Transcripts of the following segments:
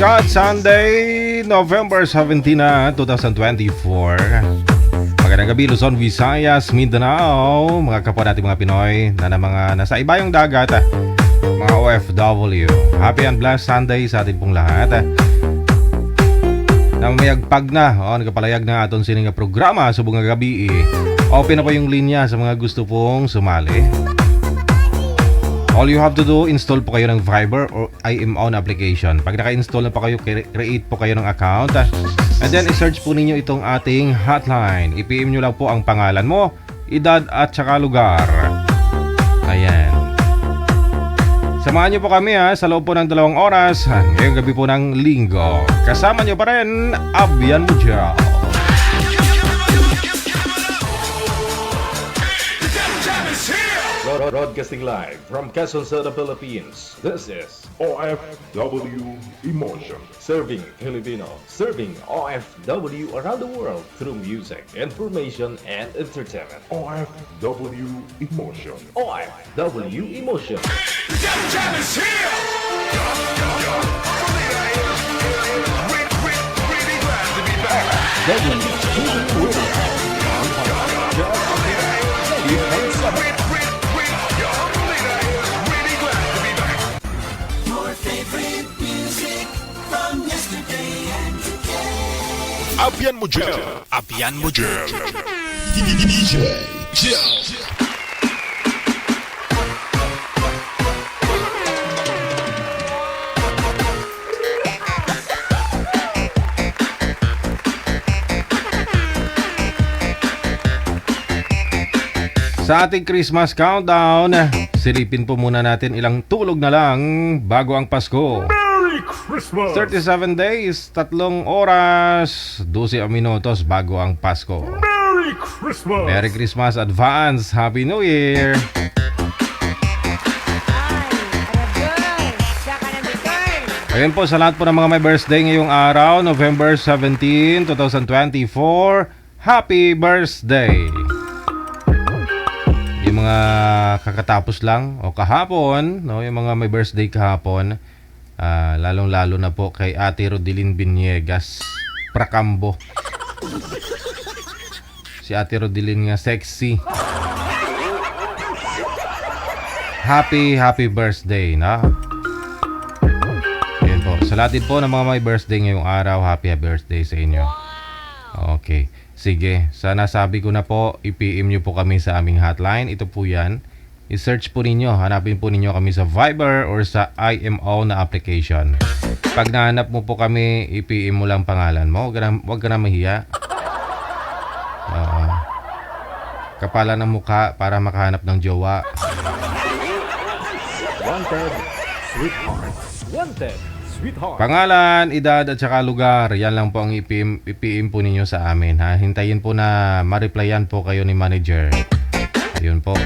God, Sunday, November 17 na, 2024. Magandang gabi, Luzon, Visayas, Mindanao, mga kapwa natin mga Pinoy na mga nasa ibayong dagat, mga OFW. Happy and blessed Sunday sa atin pong lahat. Namayagpag na, nagkapalayag na aton sining programa sa bunga gabi. Open na po yung linya sa mga gusto pong sumali. All you have to do, install po kayo ng Viber or IMO na application. Pag naka-install na po kayo, create po kayo ng account. And then, i-search po ninyo itong ating hotline. I-PM nyo lang po ang pangalan mo, edad at saka lugar. Ayan. Samahan nyo po kami sa loob po ng 2 oras. Ngayong gabi po ng Linggo. Kasama nyo pa rin, Abyan Mujal. Broadcasting live from Quezon City, Philippines. This is OFW Emotion. Serving Filipino, serving OFW around the world through music, information, and entertainment. OFW Emotion. OFW Emotion. Abyan Mujal. Abyan Mujal. DJ Jill. Sa ating Christmas countdown, silipin po muna natin ilang tulog na lang bago ang Pasko. Merry Christmas. 37 days, 3 oras, 12 minutos bago ang Pasko. Merry Christmas. Merry Christmas advance, Happy New Year! Ayun po sa lahat po ng mga may birthday ngayong araw, November 17, 2024. Happy birthday! Yung mga kakatapos lang o kahapon, no, yung mga may birthday kahapon, lalong-lalo na po kay Ate Rodelin Biniegas Pracambo. Si Ate Rodelin nga sexy. Happy birthday, no? Ayun po. Sa lahat din po ng mga may birthday ngayong araw, happy birthday sa inyo. Okay. Sige, sana sabi ko na po, i-PM nyo po kami sa aming hotline. Ito po yan. I-search po ninyo, hanapin po ninyo kami sa Viber or sa IMO na application. Pag nahanap mo po kami, i-PM mo lang pangalan mo. Huwag ka na mahiya. Kapala ng mukha para makahanap ng jowa. Wanted, sweetheart. Wanted, sweetheart. Pangalan, edad at saka lugar, yan lang po ang i-PM po ninyo sa amin. Hintayin po na ma-replyan po kayo ni manager. Ayun po.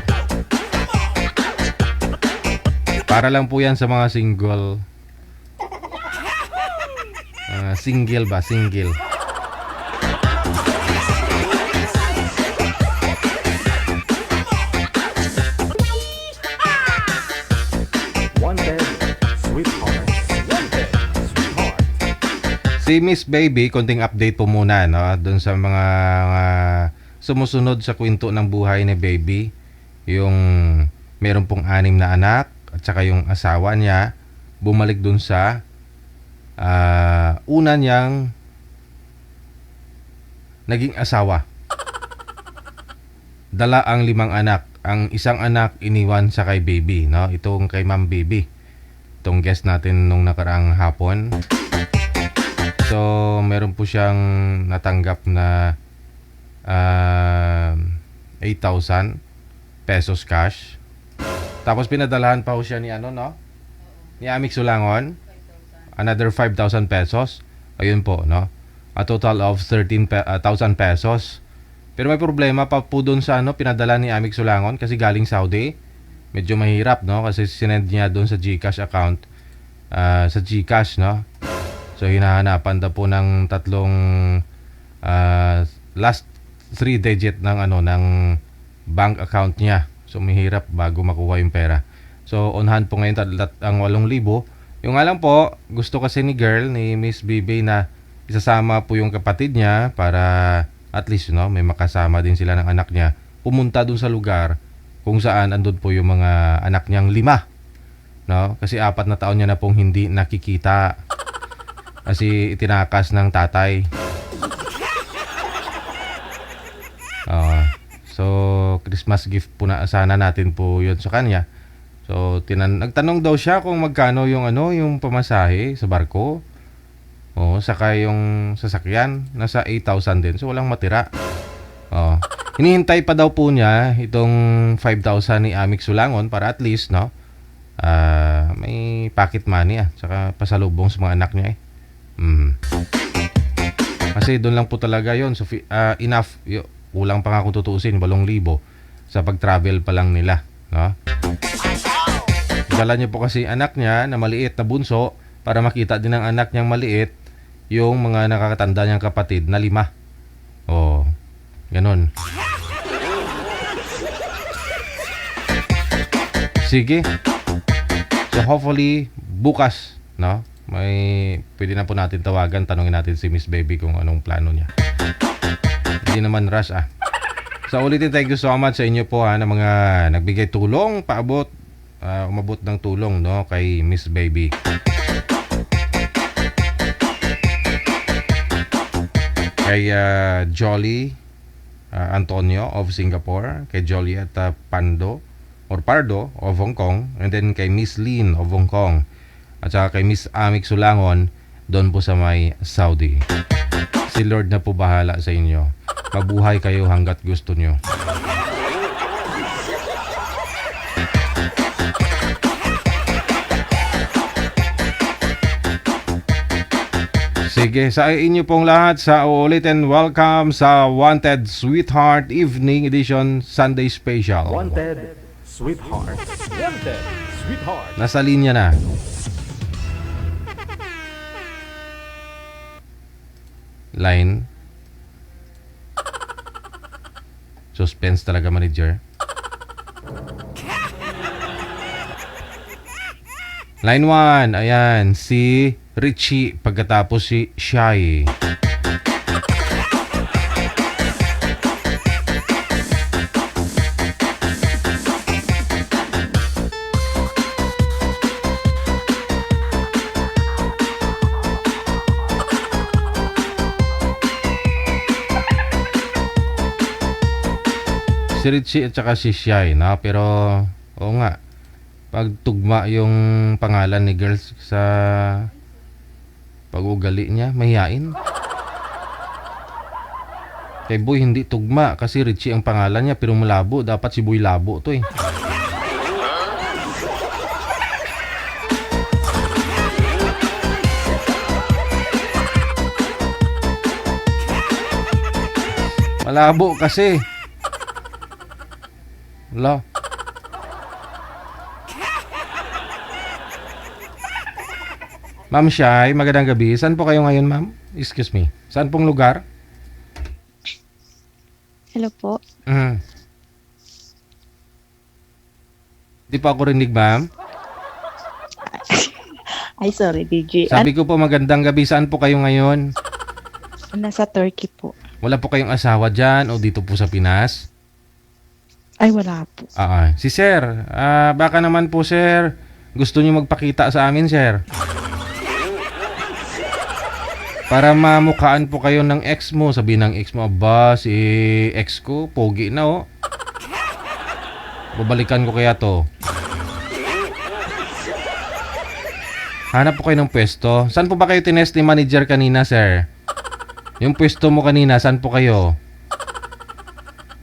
Para lang po yan sa mga single. Single ba? Single. Wanted, sweetheart. Wanted, sweetheart. Si Miss Baby, konting update po muna, no? Doon sa mga sumusunod sa kwento ng buhay ni Baby. Yung meron pong 6 na anak at saka yung asawa niya bumalik doon sa una niyang naging asawa. Dala ang 5 anak. Ang isang anak iniwan sa kay Baby, no? Itong kay Ma'am Baby. Itong guest natin nung nakaraang hapon. So, meron po siyang natanggap na 8,000 pesos cash. Tapos pinadalahan pa ho siya ni ni Amik Sulangon. Another 5,000 pesos. Ayun po, no? A total of 13,000 pesos. Pero may problema pa po doon sa pinadala ni Amik Sulangon kasi galing Saudi. Medyo mahirap, no? Kasi sinend niya doon sa GCash account. Sa GCash, no? So hinahanapan daw po ng tatlong last 3 digit ng ng bank account niya. So mahirap bago makuha yung pera. So on hand po ngayon ang 8,000 Yung nga lang po, gusto kasi ni girl, ni Miss BB na isasama po yung kapatid niya para at least, may makasama din sila ng anak niya. Pumunta dun sa lugar kung saan andun po yung mga anak niyang 5. No? Kasi 4 na taon niya na pong hindi nakikita. Kasi itinakas ng tatay. So, Christmas gift po na sana natin po yun sa kanya. So, nagtanong daw siya kung magkano yung yung pamasahe sa barko. Saka yung sasakyan, nasa 8,000 din. So, walang matira. Hinihintay pa daw po niya itong 5,000 ni Amik Sulangon para at least, may pocket money saka pasalubong sa mga anak niya Kasi doon lang po talaga yon. So, enough. Kulang pa nga kung tutuusin, 8,000 sa pag-travel pa lang nila. No? Dala niya po kasi anak niya na maliit na bunso para makita din ng anak niyang maliit yung mga nakakatanda niyang kapatid na 5. Ganon. Sige. So hopefully bukas, pwede na po natin tawagan, tanungin natin si Miss Baby kung anong plano niya. Hindi naman rush So ulitin, thank you so much sa inyo po na mga nagbigay tulong, umabot ng tulong kay Miss Baby. Kay Jolly Antonio of Singapore, kay Joliet Pardo of Hong Kong, and then kay Miss Lynn of Hong Kong, at saka kay Miss Amik Sulangon doon po sa may Saudi. Si Lord na po bahala sa inyo. Mabuhay kayo hanggat gusto nyo. Sige, sa inyo pong lahat sa uulitin, welcome sa Wanted Sweetheart Evening Edition Sunday Special. Wanted Sweetheart. Wanted Sweetheart. Nasa linya na. Line. Suspense talaga, manager. Line 1, ayan, si Richie, pagkatapos si Shai. Si Richie at saka si Shai, pero oo nga, pag tugma yung pangalan ni girls sa pag-ugali niya, mahihain. Kay Boy hindi tugma kasi Richie ang pangalan niya pero malabo, dapat si Boy Labo to Malabo kasi. Wala. Ma'am Shai, magandang gabi. Saan po kayo ngayon, ma'am? Excuse me. Saan pong lugar? Hello po. Di pa ako rinig, ma'am. Ay, sorry, DJ. Sabi ko po magandang gabi. Saan po kayo ngayon? Nasa Turkey po. Wala po kayong asawa dyan o dito po sa Pinas? Ay, wala po. Si Sir, baka naman po, Sir, gusto niyo magpakita sa amin, Sir. Para mamukhaan po kayo ng ex mo. Sabi ng ex mo, aba, si ex ko, pogi na babalikan ko kaya to. Hanap po kayo ng pwesto. Saan po ba kayo tinest ni manager kanina, Sir? Yung pwesto mo kanina, saan po kayo?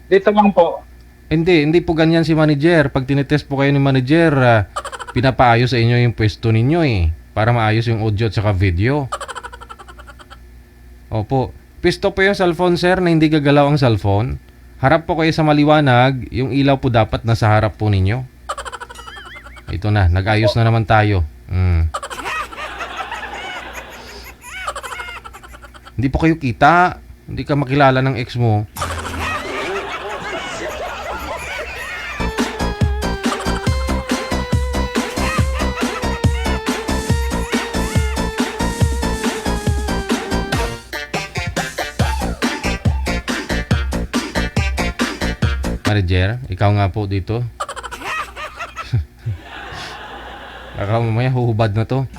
Dito lang po. Hindi po ganyan si manager. Pag tinetest po kayo ni manager, pinapaayos sa inyo yung pwesto ninyo para maayos yung audio at saka video. Opo. Pwesto po yung cellphone, sir, na hindi gagalaw ang cellphone. Harap po kayo sa maliwanag. Yung ilaw po dapat nasa harap po ninyo. Ito na. Nag-ayos na naman tayo. Hindi po kayo kita. Hindi ka makilala ng ex mo. manager. Ikaw nga po dito. Baka mamaya huhubad na to.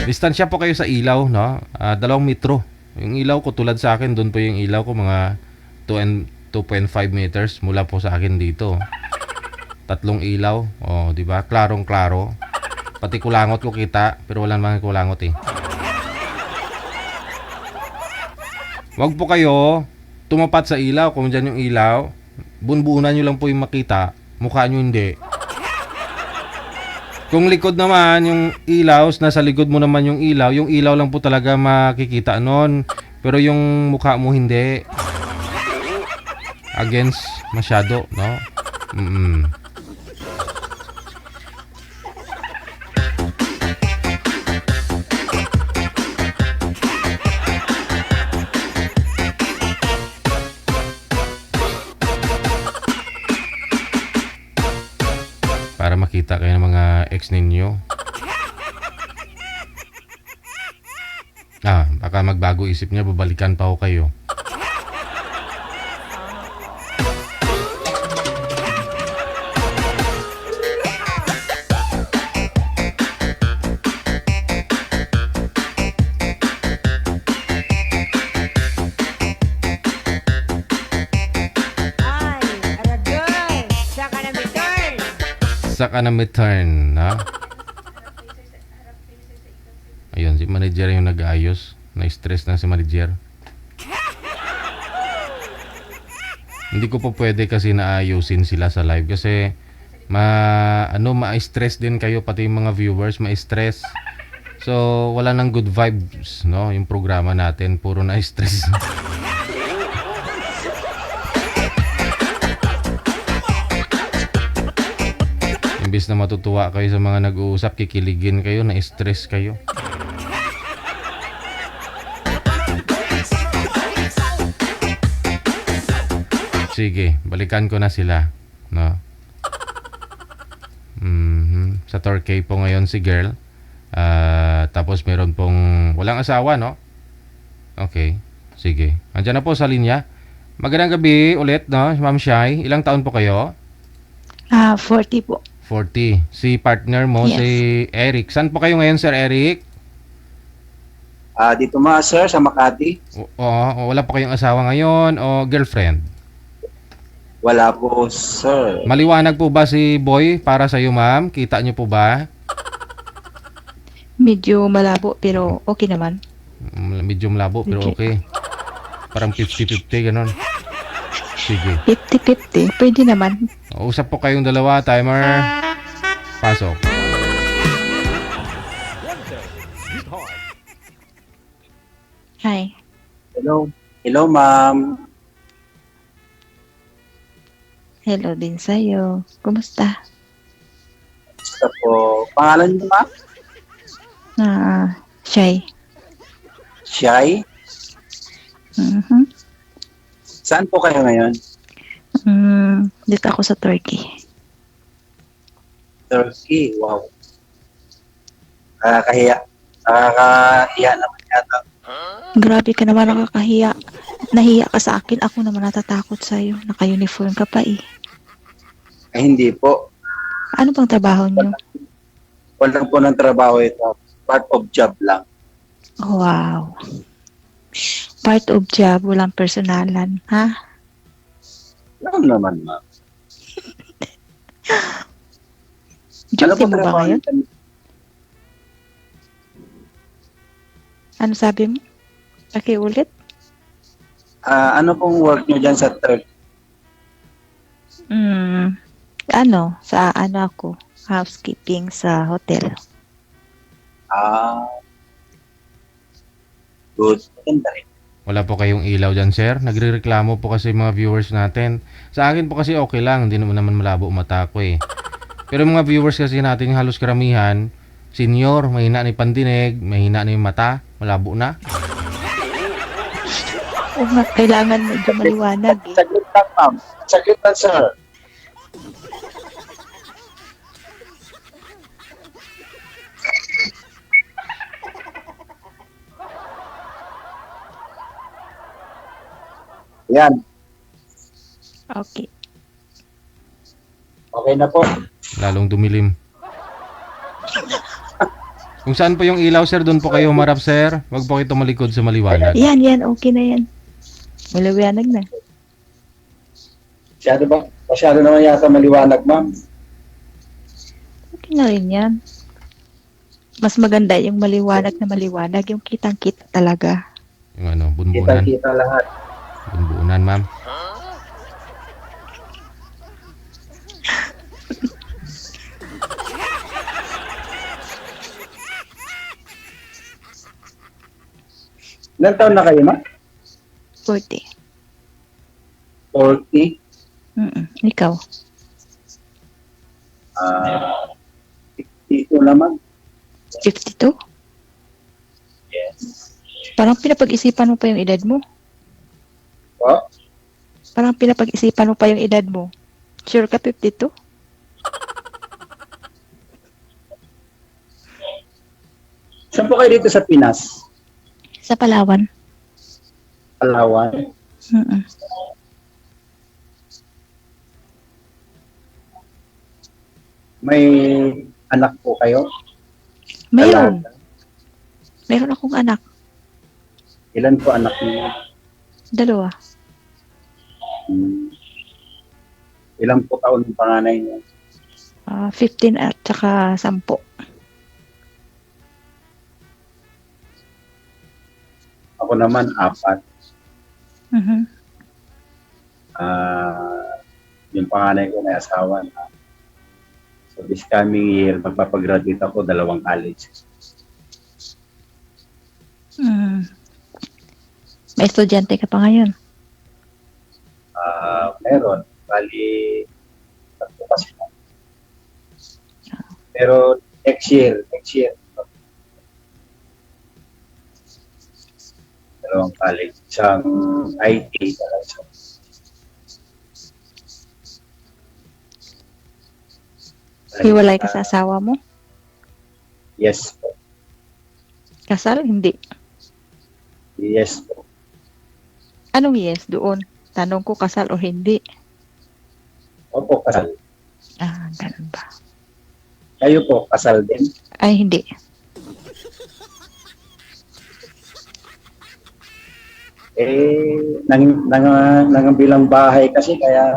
Distansya po kayo sa ilaw, no? 2 metro. Yung ilaw ko tulad sa akin, doon po yung ilaw ko mga 2.5 meters mula po sa akin dito. 3 ilaw. Oh, di ba? Klarong-klaro. Pati kulangot ko kita, pero wala namang kulangot eh. Wag po kayo tumapat sa ilaw. Kung dyan yung ilaw, bunbunan nyo lang po yung makita, mukha nyo hindi. Kung likod naman yung ilaw, nasa likod mo naman yung ilaw lang po talaga makikita nun. Pero yung mukha mo hindi. Against masyado, no? Para makita kayo ng mga ex ninyo. Baka magbago isip niya, babalikan pa ako kayo. Saka na may turn, ha? Ayun, si manager yung nag-aayos. Na-stress na si manager. Hindi ko po pwede kasi naayusin sila sa live kasi ma-stress din kayo, pati yung mga viewers ma-stress. So, wala nang good vibes, no? Yung programa natin, puro na-stress. Imbis na matutuwa kayo sa mga nag-uusap, kikiligin kayo, na-stress kayo. Sige, balikan ko na sila, no? Sa Torquay po ngayon si girl. Tapos meron pong walang asawa, no? Okay, sige. Andiyan na po sa linya. Magandang gabi ulit, no? Ma'am Shai, ilang taon po kayo? 40 po. 40. Si partner mo, Yes. si Eric. Saan po kayo ngayon, Sir Eric? Dito ma, sir, sa Makati. Wala pa kayong asawa ngayon o girlfriend? Wala po, sir. Maliwanag po ba si Boy para sa iyo, ma'am? Kita niyo po ba? Medyo malabo pero okay naman. Medyo malabo pero okay. Parang 50-50, ganon. Sige. 50-50. Pwede naman. Usap po kayong dalawa. Timer. Pasok. Hi. Hello. Hello, ma'am. Hello din sa'yo. Kumusta? Basta po. Pangalan niyo, ma'am? Shy. Shai? Saan po kayo ngayon? Dito ako sa Turkey. Turkey. Wow. Nakakahiya. Nakakahiya naman yata. Grabe ka naman, nakakahiya. Nahiya ka sa akin. Ako naman natatakot sa'yo. Naka-uniform ka pa eh. Ay, hindi po. Ano bang trabaho niyo? Walang po ng trabaho ito. Part of job lang. Wow. Part of job, walang personalan. Ha? Alam naman, ma'am. Duty mo ba trabaho ngayon? niyo? Ano sabi mo? Pakiulit? Ano pong work niyo dyan sa Turkey? Sa ano ako? Housekeeping sa hotel. Good. Maganda rin. Wala po kayong ilaw dyan, sir. Nagre-reklamo po kasi mga viewers natin. Sa akin po kasi okay lang. Hindi naman malabo mata ko eh. Pero mga viewers kasi natin halos karamihan, senior, mahina na yung pandinig, mahina na yung mata, malabo na. Oo nga, kailangan medyo maliwanag eh. Saglit lang, ma'am. Saglit lang, sir. Yan. Okay. Okay na po. Lalong dumilim. Kung saan po yung ilaw, sir, doon po kayo humarap, sir. Huwag po kayo tumalikod sa maliwanag. Yan. Okay na yan. Maliwanag na. Masyado ba? Masyado naman yata maliwanag, ma'am. Okay na rin yan. Mas maganda yung maliwanag na maliwanag. Yung kitang-kita talaga. Yung ano, bunbunan. Kita-kita lahat. Bunbunan, ma'am. Ilan taon na kayo, ma'am? 40. 40. Ikaw? 52 naman. 52? Yes. Parang pinapag-isipan mo pa yung edad mo. Po? Parang pinapag-isipan mo pa yung edad mo. Sure ka 52? Saan po kayo dito sa Pinas? Sa Palawan. Palawan? Mm-mm. May anak po kayo? Mayroon. Dalaga? Meron akong anak. Ilan po anak niyo? 2. Ilan po taon ng panganay niyo? 15 at saka 10. Ako naman, 4. Mhm. Yung panganay ko may asawa na. So this coming year, magpapagraduate ako 2 college. May estudyante ka pa ngayon. Meron, bali, 3 kasi na. Pero next year, 2 college, isang IT, isang Hiwalay ka sa asawa mo? yes po. Kasal? Hindi. Yes po. Anong yes doon? Tanong ko kasal o hindi? Opo, kasal. Ganun ba? Kayo po, kasal din? Ay, hindi. Nangambilang bahay kasi kaya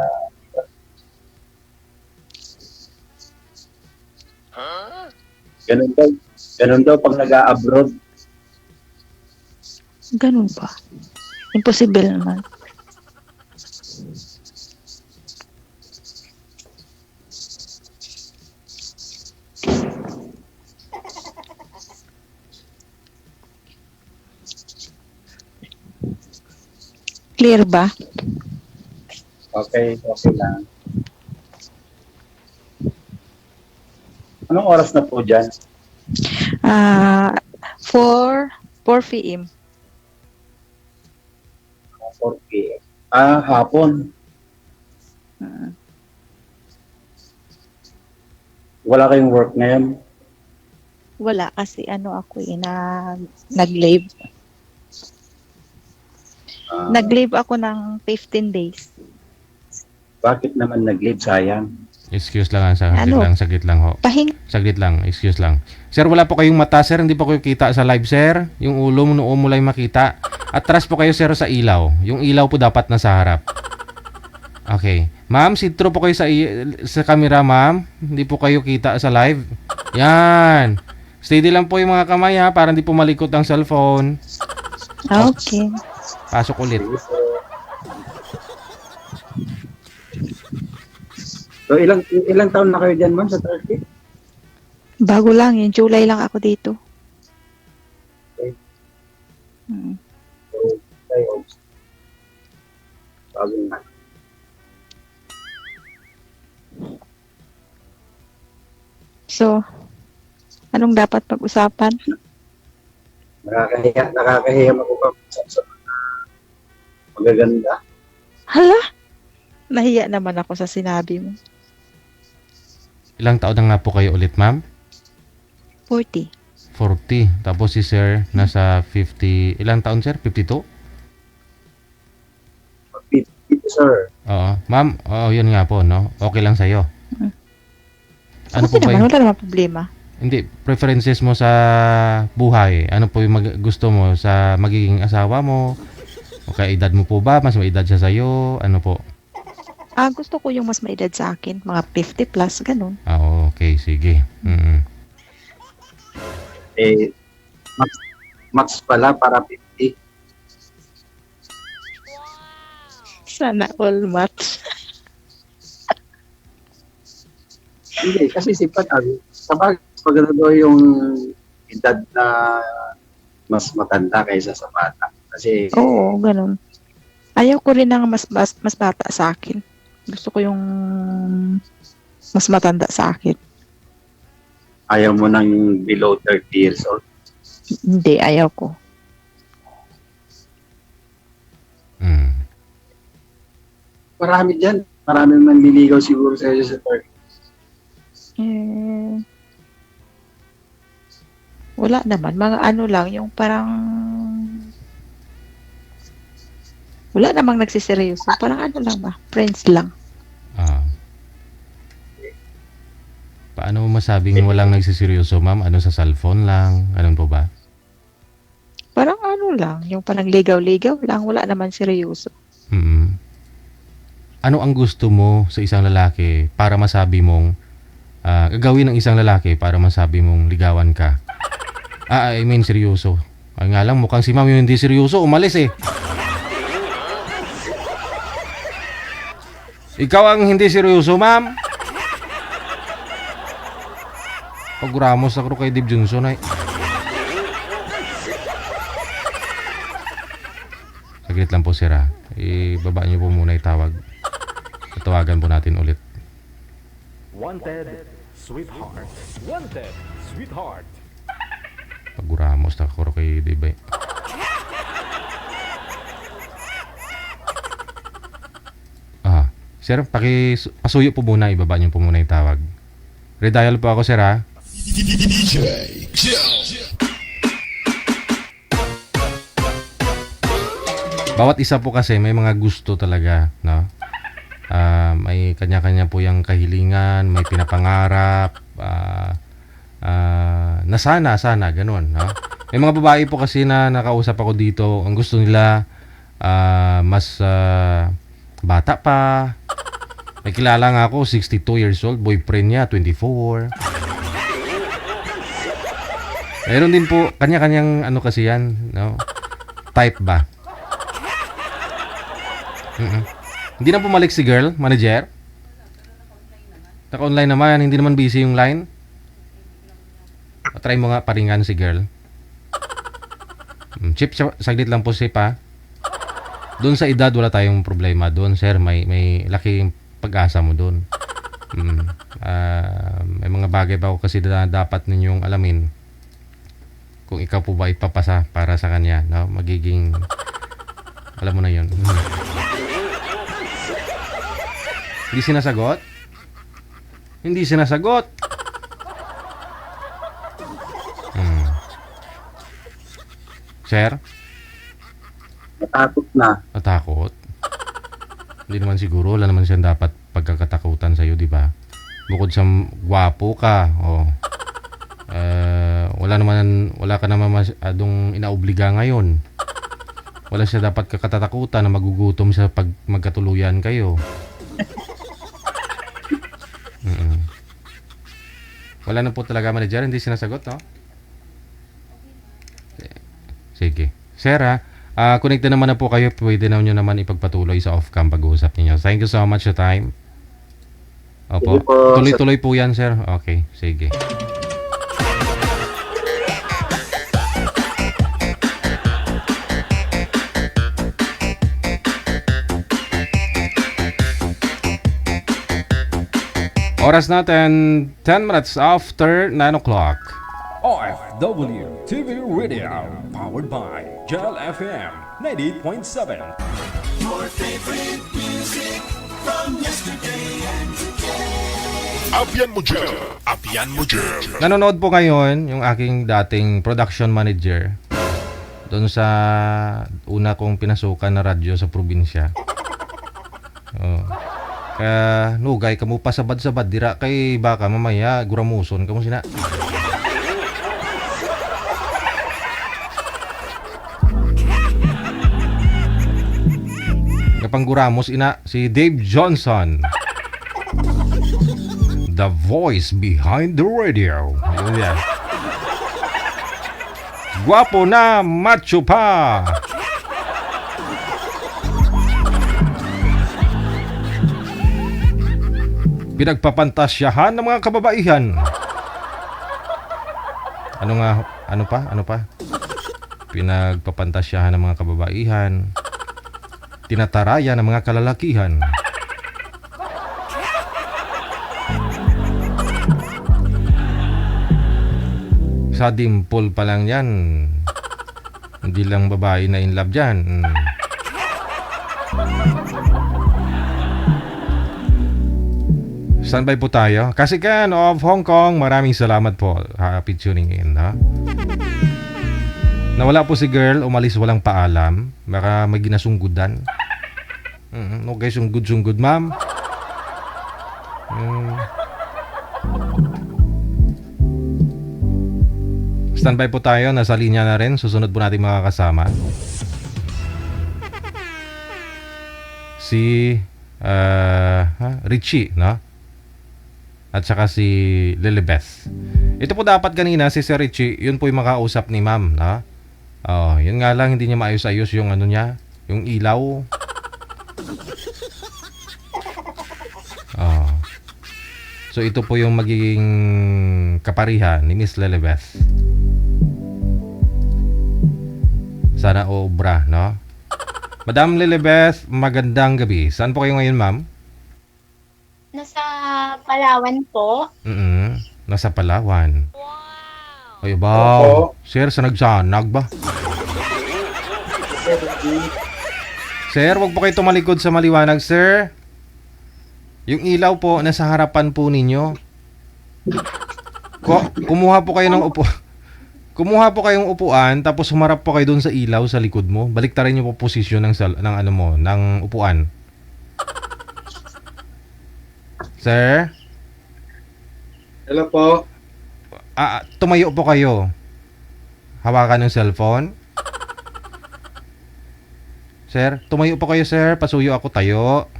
ganun daw pag nag-a-abroad. Ganun ba? Imposible naman. Clear ba? Okay lang. Anong oras na po dyan? 4 p.m. 4 p.m. Hapon. Wala kayong work ngayon? Wala kasi ako nag-leave. Nag-leave ako ng 15 days. Bakit naman nag-leave? Sayang. Excuse lang, saglit lang ho. Pahing. Saglit lang, excuse lang. Sir, wala po kayong mata, sir. Hindi po kayo kita sa live, sir. Yung ulo mo, noo mo lang makita. Atras po kayo, sir, sa ilaw. Yung ilaw po dapat nasa harap. Okay. Ma'am, sit-through po kayo sa camera, ma'am. Hindi po kayo kita sa live. Yan. Steady lang po yung mga kamay, ha, para hindi po malikot ang cellphone. Okay. Pasok ulit. So, ilang taon na kayo dyan, ma'am, sa Turkey? Bago lang, yung July lang ako dito. Okay. Mm. So, tayo. Bago na. So, anong dapat pag-usapan? Nakakahiya mag-upap sa mga magaganda. Hala? Nahiya naman ako sa sinabi mo. Ilang taon na nga po kayo ulit, ma'am? 40. 40. Tapos si sir, nasa 50. Ilang taon, sir? 52? sir. Oo. Ma'am, yun nga po, no? Okay lang sa'yo. Ano Okay po ba naman, yung, wala naman problema. hindi, preferences mo sa buhay? Ano po yung gusto mo sa magiging asawa mo? O kaya edad mo po ba? Mas may edad siya sa'yo? Ano po? Gusto ko yung mas maedad sa akin, mga 50 plus, ganun. Okay, sige. Mm. Eh, max pala para 50. Sana all match. Hindi, kasi si Pat, sabag, maganda daw yung edad na mas matanda kaysa sa bata. Kasi, Oo, ganun. Ayaw ko rin ng mas bata sa akin. Gusto ko yung mas matanda sa akin. ayaw mo ng below 30 years old. Hindi, ayaw ko. Mm. Marami dyan. Marami manliligaw siguro sa iyo sa 30. Wala naman. Mga ano lang, yung parang wala namang nagsiseryoso. Parang ano lang ba? Friends lang. Paano mo masabing walang nagsiseryoso, ma'am? Ano, sa cellphone lang? Ganun po ba? Parang ano lang, yung parang ligaw-ligaw lang. Wala naman seryoso. Mm. Ano ang gusto mo sa isang lalaki para masabi mong gagawin ng isang lalaki para masabi mong ligawan ka? I mean, seryoso. Ay nga lang, mukhang si ma'am yung hindi seryoso. Umalis eh. Ikaw ang hindi seryoso, ma'am. Pag Ramos ako kay Dave Johnson ay. Saglit lang po, sir. Ibaba niyo po muna itawag. Tatawagan po natin ulit. Wanted, sweetheart. Wanted, sweetheart. Pag Ramos ako kay Dave. Sir, pasuyo po muna. Ibaba niyo po muna yung tawag. Redial po ako, sir, ha? DJ Joe. Bawat isa po kasi may mga gusto talaga, no? May kanya-kanya po yung kahilingan, may pinapangarap, na sana, ganun, no? May mga babae po kasi na nakausap ako dito, ang gusto nila, mas bata pa. May kilala nga ako, 62 years old, boyfriend niya, 24. Mayroon din po, kanya-kanyang ano kasi yan, no? Type ba? Hindi na pumalik si girl, manager? Naka-online naman, hindi naman busy yung line. Try mo nga paringan si girl. Chip, saglit lang po, Chip, ha? Doon sa edad, wala tayong problema. Doon, sir, may laking pag-asa mo doon. May mga bagay pa ako kasi na dapat ninyong alamin. Kung ikaw po ba ipapasa para sa kanya, no? Magiging, alam mo na yun. Hindi sinasagot? Hindi sinasagot. Sir? Natakot na. Natakot? Hindi naman siguro. Wala naman siyang dapat pagkakatakutan sa'yo, di ba? Bukod sa gwapo ka, wala ka naman masyadong inaobliga ngayon. Wala siya dapat kakatakutan na magugutom siya pag magkatuluyan kayo. Wala na po talaga, manager. Hindi sinasagot, no? Sige. Sir, connect na naman na po kayo. Pwede na nyo naman ipagpatuloy sa off-cam pag-uusap ninyo. Thank you so much sa time. Opo. Sige po, Tuloy-tuloy po yan, sir. Okay, sige. Oras natin, 10 minutes after 9 o'clock. OFW TV Radio, powered by Gel FM 98.7. Apian mo Joe. Apian mo Joe. Nanonood po ngayon yung aking dating production manager doon sa una kong pinasukan na radyo sa probinsya. Oh. Kaya nugay kamo pasabad-sabad dira kay baka mamaya guramuson kamo sina. Kapangguramos ina si Dave Johnson. The voice behind the radio. Ayun yan. Guwapo na, macho pa. Pinagpapantasyahan ng mga kababaihan. Ano pa? Pinagpapantasyahan ng mga kababaihan. Tinataraya ng mga kalalakihan. Sa dimple pa lang yan. Hindi lang babae na in love dyan. Standby po tayo. Kasikan of Hong Kong, maraming salamat po. Happy tuning in, ha? Nawala po si girl, umalis walang paalam. Baka may ginasunggudan. Okay, sunggod, ma'am. Standby po tayo, nasa linya na rin. Susunod po natin makakasama. Si Richie, no? At saka si Lilibeth. Ito po dapat kanina si Sir Richie, yun po yung makausap ni ma'am, no? Oh, yun nga lang, hindi niya maayos-ayos yung ano niya, yung ilaw. Oh. So ito po yung magiging kaparihan ni Miss Lilibeth. Sana obra, no? Madam Lilibeth, magandang gabi. Saan po kayo ngayon, ma'am? Nasa Palawan po. Nasa Palawan. Wow! Ay, ba? Opo. Sir, sa nagsanag ba? Sir, wag po kayo tumalikod sa maliwanag, sir. Yung ilaw po, nasa harapan po ninyo. Kumuha po kayo ng Kumuha po kayong upuan, tapos humarap po kayo doon sa ilaw sa likod mo. Baliktarin niyo po posisyon ng upuan. Sir? Hello po. Tumayo po kayo. Hawakan ng cellphone. Sir, tumayo po kayo, sir. Pasuyo ako, tayo.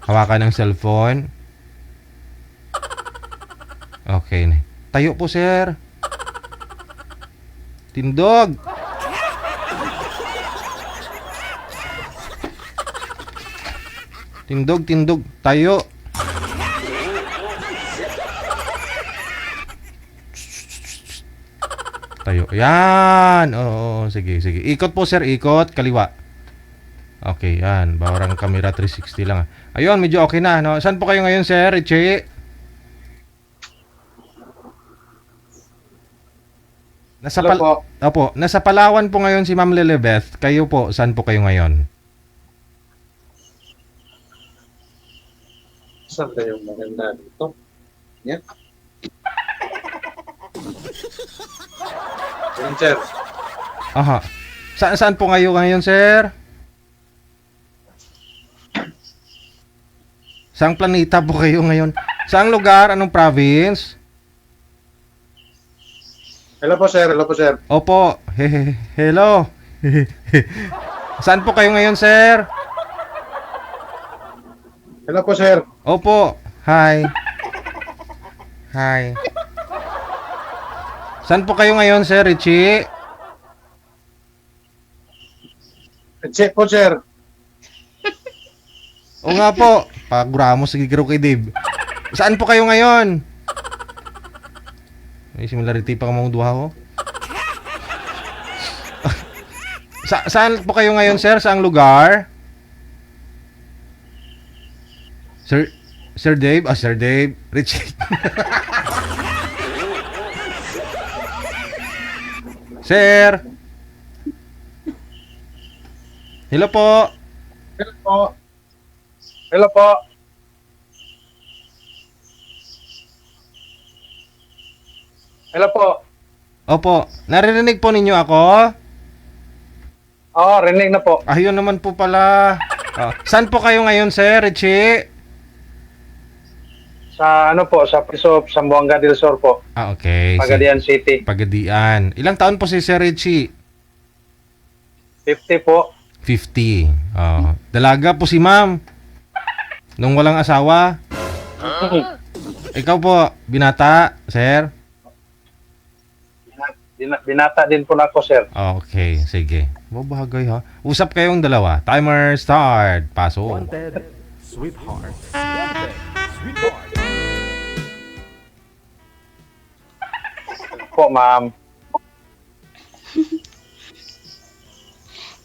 Hawakan ng cellphone. Okay. Tayo po, sir. Tindog. Tindog. Tayo. Tayo. Yan. Oo, sige. Ikot po, sir. Ikot. Kaliwa. Okay, yan. Barang camera 360 lang. Ayun, medyo okay na, no? Saan po kayo ngayon, sir? Richie? Nasa Palawan po ngayon si Ma'am Lilibeth. Kayo po, saan po kayo ngayon? Saan kayo maganda dito? Yan. Yan, sir. Aha. Saan po kayo ngayon, sir? Saang planeta po kayo ngayon? Saang lugar? Anong province? Hello po, sir. Opo. Hello. Saan po kayo ngayon, sir? Hello po, sir. Opo. Hi. Saan po kayo ngayon, sir, Richie? Check po, sir. O nga po. Paguramos, sige kay Dave. Saan po kayo ngayon? May similarity pa kamang duha ko. Saan po kayo ngayon, sir? Saang lugar? Sir Dave? Sir Dave. Richie. Sir. Hello po. Hello po. Hello po. Opo. Naririnig po ninyo ako? Oo, rinig na po. Ayun naman po pala. Oh, saan po kayo ngayon, Sir Richie? Sa ano po, sa Prisop, Zamboanga del Sur po. Ah, okay. Pagadian City. Pagadian. Ilang taon po si Sir Richie? 50 po. 50. Oh. Dalaga po si ma'am. Nung walang asawa. Ikaw po, binata, sir? Binata din po na ako, sir. Okay, sige. Mabagay ha. Usap kayong dalawa. Timer start. Paso. Po, ma'am.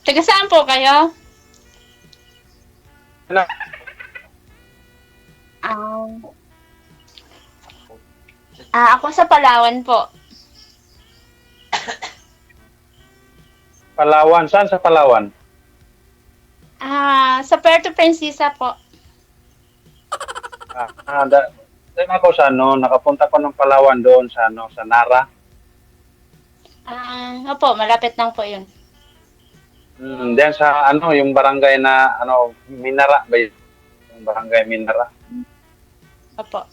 Taga saan po kayo? Ano? Ako sa Palawan po. Palawan. Saan sa Palawan? Sa Puerto Princesa po. Doon ako sa ano, nakapunta ko ng Palawan doon sa ano, sa Nara. Opo, malapit lang po yun. Diyan sa ano, yung barangay na ano, Minara ba yun? Yung barangay Minara. Opo.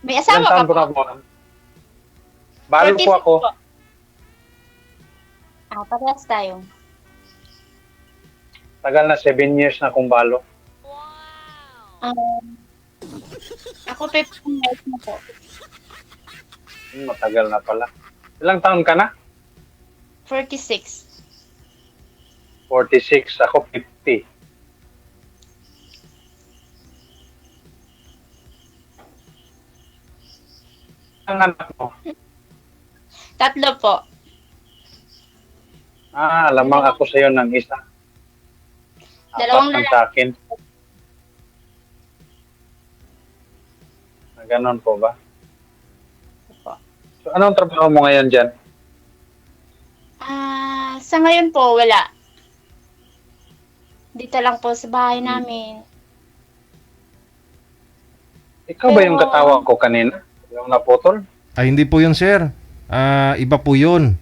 May Ilang asawa ka taon po? po na po? Balo po 46 ako. Parehas tayo. Tagal na 7 years na akong balo. Ako 15 years na po. Matagal na pala. Ilang taon ka na? 46. 46. Ako 50. Ang anak mo? 3 po. Lamang ako sa iyo ng isa. Dalawang Apat ang lalaki. sa akin. Ganon po ba? Opo. So, anong trabaho mo ngayon dyan? Sa ngayon po, wala. Dito lang po sa bahay namin. Ikaw ba yung katawa ko kanina? Yung naputol? Ay, hindi po yun, sir. Iba po yun.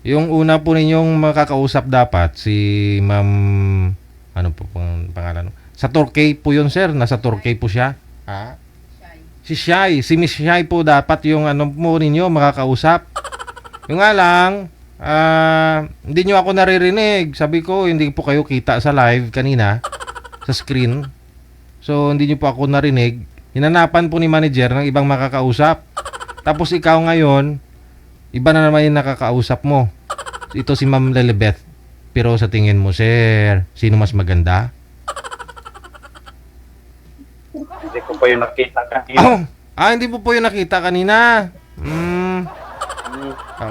Yung una po ninyong makakausap dapat, si ma'am, ano po pong pangalan? Sa Torquay po yun, sir. Nasa Torquay po siya. Si Shai. Si Miss Shai po dapat yung ano po ninyo makakausap. Yung nga lang, hindi nyo ako naririnig. Sabi ko, hindi po kayo kita sa live kanina, sa screen. So, hindi nyo po ako narinig. Hinanapan po ni manager ng ibang makakausap. Tapos ikaw ngayon, iba na naman yung nakakausap mo. Ito si Ma'am Lelibeth. Pero sa tingin mo, sir, sino mas maganda? Hindi ko pa yung nakita kanina. Hindi po yung nakita kanina.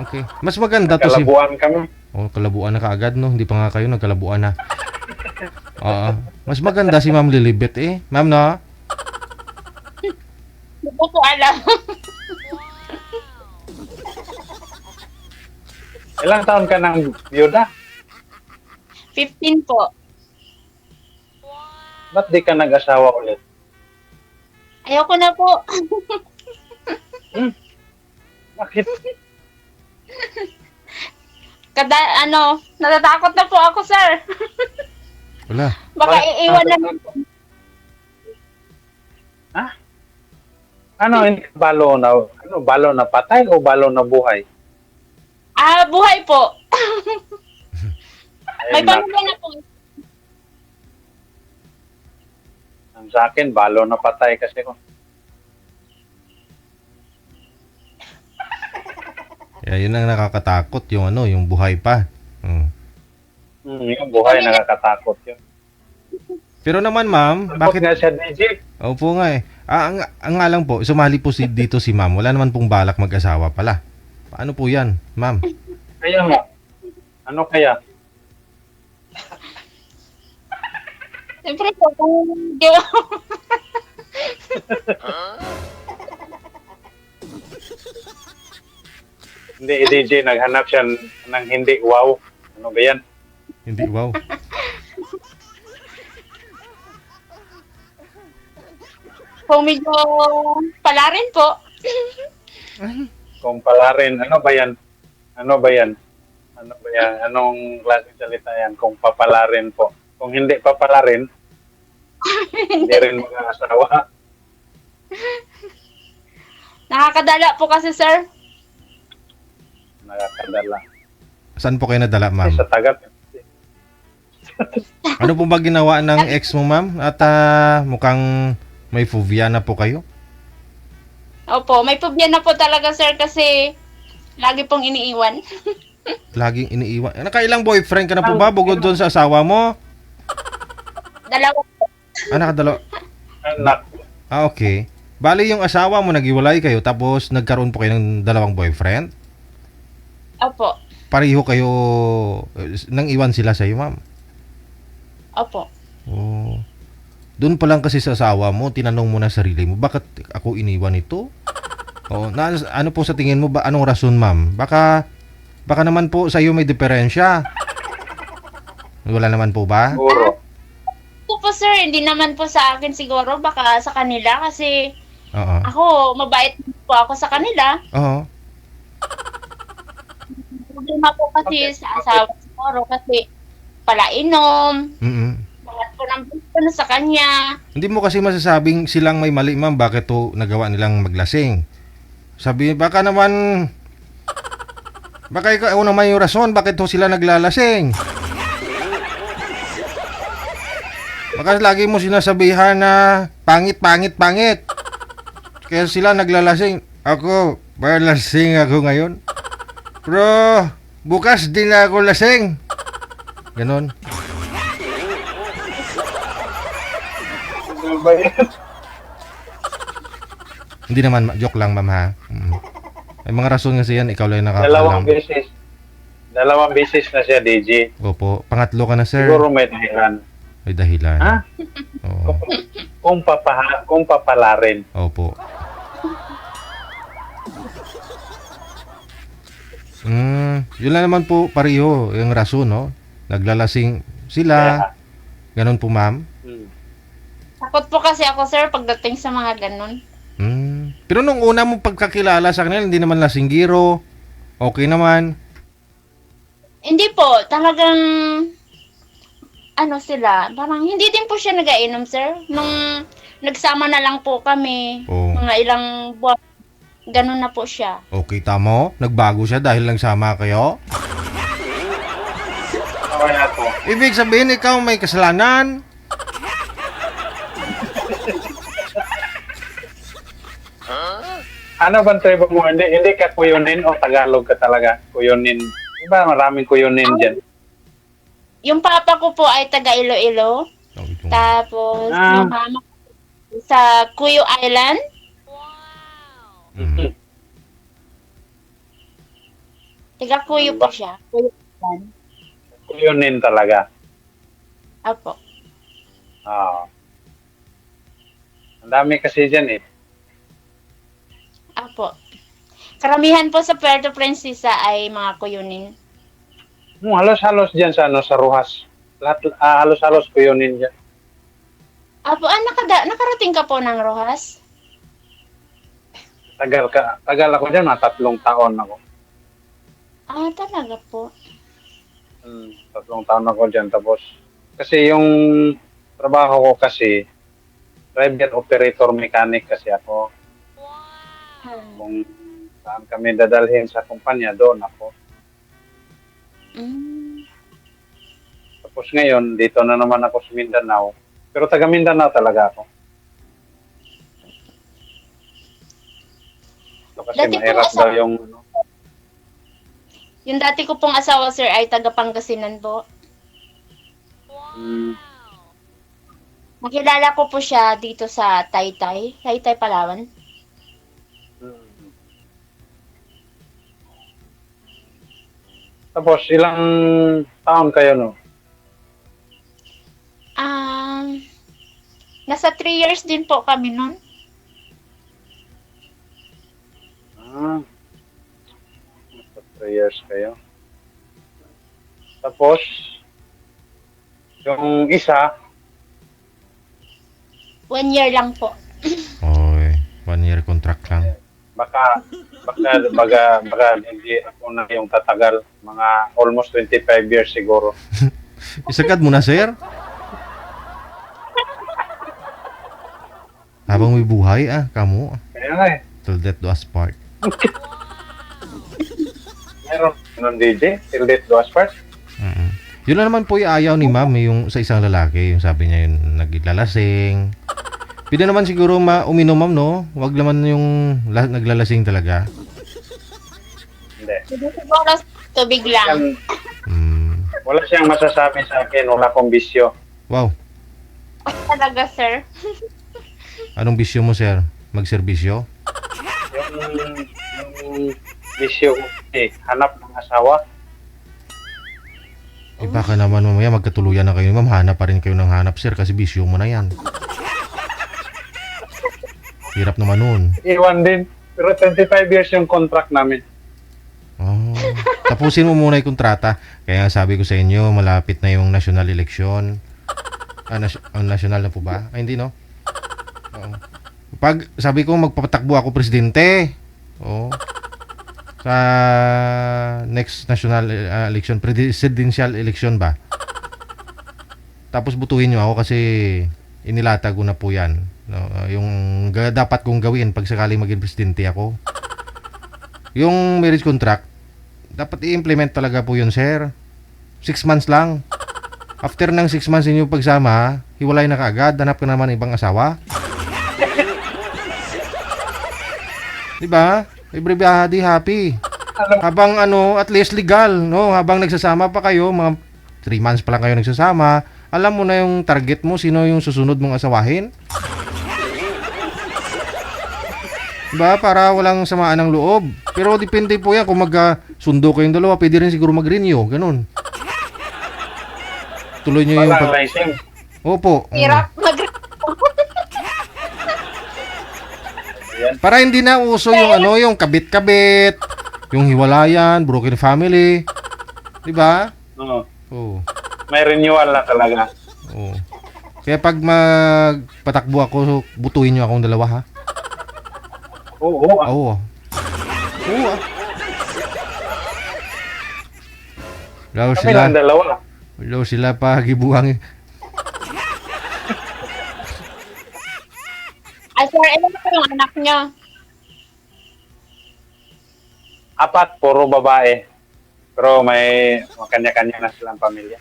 Okay. Mas maganda to si... Kalabuan kami. Kalabuan na kaagad, no? Hindi pa nga kayo nagkalabuan na. Oo. Mas maganda si Ma'am Lilibet eh. Ma'am, no? Hindi ko po alam. Ilang taon ka ng byuda? 15 po. Ba't di ka nag-asawa ulit? Ayoko na po. Bakit? Natatakot na po ako, sir. Wala. Baka iiwan na lang po. Ano, hindi ka balo na patay o balo na buhay? Buhay po. May Ayun na. pamilya na po. Ang sa akin, balo na patay kasi ko. Yun ang nakakatakot, yung ano, yung buhay pa. Yung buhay nakakatakot yun. Pero naman, ma'am, Bakit bakit... nga siya DJ? Opo nga eh. Ang nga lang po, sumali po dito si ma'am. Wala naman pong balak mag-asawa pala. Paano po yan, ma'am? Kaya nga. Ano kaya? Siyempre po, kung di Hindi, DJ, naghanap siya ng hindi wow. Ano ba yan? Hindi, wow. kung medyo pala rin po. Kung pala rin, ano ba yan? Ano ba yan? Ano ba yan? Anong klaseng salita yan? Kung papalarin po. Kung hindi papalarin, hindi rin mag-aasawa. Nakakadala po kasi, sir. Nakakadala. Saan po kayo nadala, ma'am? Sa tagat. Ano po ba ginawa ng ex mo, ma'am? At mukhang may fobia na po kayo? Opo, may phobia na po talaga, sir, kasi lagi pong iniiwan. Laging iniiwan. Nakailang boyfriend ka na po ba bukod doon sa asawa mo? Dalawa po. Nakadalo. Anak. Okay. Bali yung asawa mo, naghiwalay kayo, tapos nagkaroon po kayo ng dalawang boyfriend? Opo. Pareho kayo, nang iwan sila sa iyo, ma'am? Opo. Oh. Doon pa lang kasi sa asawa mo, tinanong mo na sarili mo, bakit ako iniwan ito? Oh, ano po sa tingin mo ba, anong rason, ma'am? Baka naman po sa iyo may diferensya. Wala naman po ba? Siguro. Po, sir, hindi naman po sa akin siguro, baka sa kanila kasi Oo. ako, mabait po ako sa kanila. Oo. Problema po kasi sa asawa siguro kasi palainom, Mm-mm. lahat po ng gusto na sa kanya. Hindi mo kasi masasabing silang may mali, ma'am, bakit to nagawa nilang maglasing. Sabi, baka ikaw naman yung rason, bakit to sila naglalasing. Baka lagi mo sinasabihan na pangit. Kaya sila naglalasing. Ako, lasing ako ngayon. Pero, bukas din ako lasing. Ganon. Ano ba yan? Hindi naman, joke lang, ma'am, ha. May mga rason kasi yan, ikaw lang Dalawang nakakaalam. beses na siya, DJ. Opo, pangatlo ka na, sir. Siguro may dahilan. May dahilan. Ha? Oo. Kung papalarin. Opo. Yun lang naman po pareho yung rason, no? Naglalasing sila. Ganon po, ma'am. Takot po kasi ako, sir, pagdating sa mga ganun. Pero nung una mo pagkakilala sa kanila, hindi naman lasinggiro. Okay naman. Hindi po, talagang ano sila, parang hindi din po siya nag-ainom, sir. Nung nagsama na lang po kami, Oo. mga ilang buwan, ganun na po siya. Okay, tamo. Nagbago siya dahil nagsama kayo. Kaya po. Ibig sabihin, ikaw may kasalanan. Ano bang tribo mo? Hindi ka kuyunin o Tagalog ka talaga? Kuyunin. Diba maraming kuyunin dyan? Yung papa ko po ay taga Iloilo. Tapos, Ah. yung mama ko sa Cuyo Island. Mhm. Taga Cuyo po siya. Cuyo Island. Kuyunin talaga. Apo. Oo. Ang dami kasi dyan eh. Apo. Karamihan po sa Puerto Princesa ay mga kuyunin. Halos-halos dyan sa, sa Rojas. Halos-halos kuyunin dyan. Apo, nakarating ka po ng Rojas? Tagal ako dyan, 3 taon ako. Ah, talaga po. 3 taon ako dyan. Tapos, kasi yung trabaho ko kasi, private operator mechanic kasi ako. Kung saan kami dadalhin sa kumpanya, doon ako. Tapos ngayon, dito na naman ako sa Mindanao. Pero taga Mindanao talaga ako. So, kasi Dati po mahirap asawa- daw yung... Yung dati ko pong asawa, sir, ay taga Pangasinan po. Nakilala ko po siya dito sa Taytay, Palawan. Tapos, ilang taon kayo, no? Nasa 3 years din po kami nun. Nasa 3 years kayo. Tapos, yung isa, 1 year lang po. Oy, 1 year contract lang. baka hindi ako na yung tatagal. Mga almost 25 years siguro. Isagad mo na, sir. Habang may buhay, kamo. Kaya nga eh. Till death do us part. Meron DJ, till death do us part. Yun na naman po yung ayaw ni ma'am, yung sa isang lalaki. Yung sabi niya yung naglalasing. Pwede naman siguro uminom, ma'am, no? Huwag naman yung naglalasing talaga. Hindi. Siguro tubig lang. Wala siyang masasabi sa akin, wala akong bisyo. Wow. Talaga, sir. Anong bisyo mo, sir? Magserbisyo? Yung bisyo ko, hanap ng asawa. Baka naman mamaya magkatuluyan na kayo ni ma'am. Hanap pa rin kayo ng hanap, sir, kasi bisyo mo na yan. Hirap naman nun. Iwan din. Pero 25 years yung contract namin. Oh. Tapusin mo muna yung kontrata. Kaya nga sabi ko sa inyo, malapit na yung national election. National na po ba? Ay, hindi, no? Oo. Pag sabi ko magpapatakbo ako presidente, sa next national election, presidential election ba? Tapos butuhin nyo ako kasi inilatag ko na po yan. No? Yung dapat kong gawin pag sakaling maging presidente ako. Yung marriage contract, dapat i-implement talaga po yun, sir. 6 months lang. After ng 6 months ninyo pagsama, hiwalay na kaagad, hanap ka naman ibang asawa. Diba? Everybody happy. Habang at least legal, no? Habang nagsasama pa kayo, mga 3 months pa lang kayo nagsasama, alam mo na yung target mo, sino yung susunod mong asawahin. Diba? Para walang samaan ng loob. Pero depende po yan kung magsundo kayong dalawa, pwede rin siguro mag-renew, ganun. Tuloy nyo yung Walang license. Opo. Hirap Para hindi na uso yung yung kabit-kabit, yung hiwalayan, broken family. 'Di ba? Oo. Oo. May renewal na talaga. Oo. Kaya pag magpatakbo ako, butuin niyo akong dalawa, ha? Oo. Oo. Oo. Law Kami lang sila. dalawa. Law sila pa gibuang. Ay, sir, ilan po yung anak niyo? 4, puro babae. Pero may kanya-kanya na silang pamilya.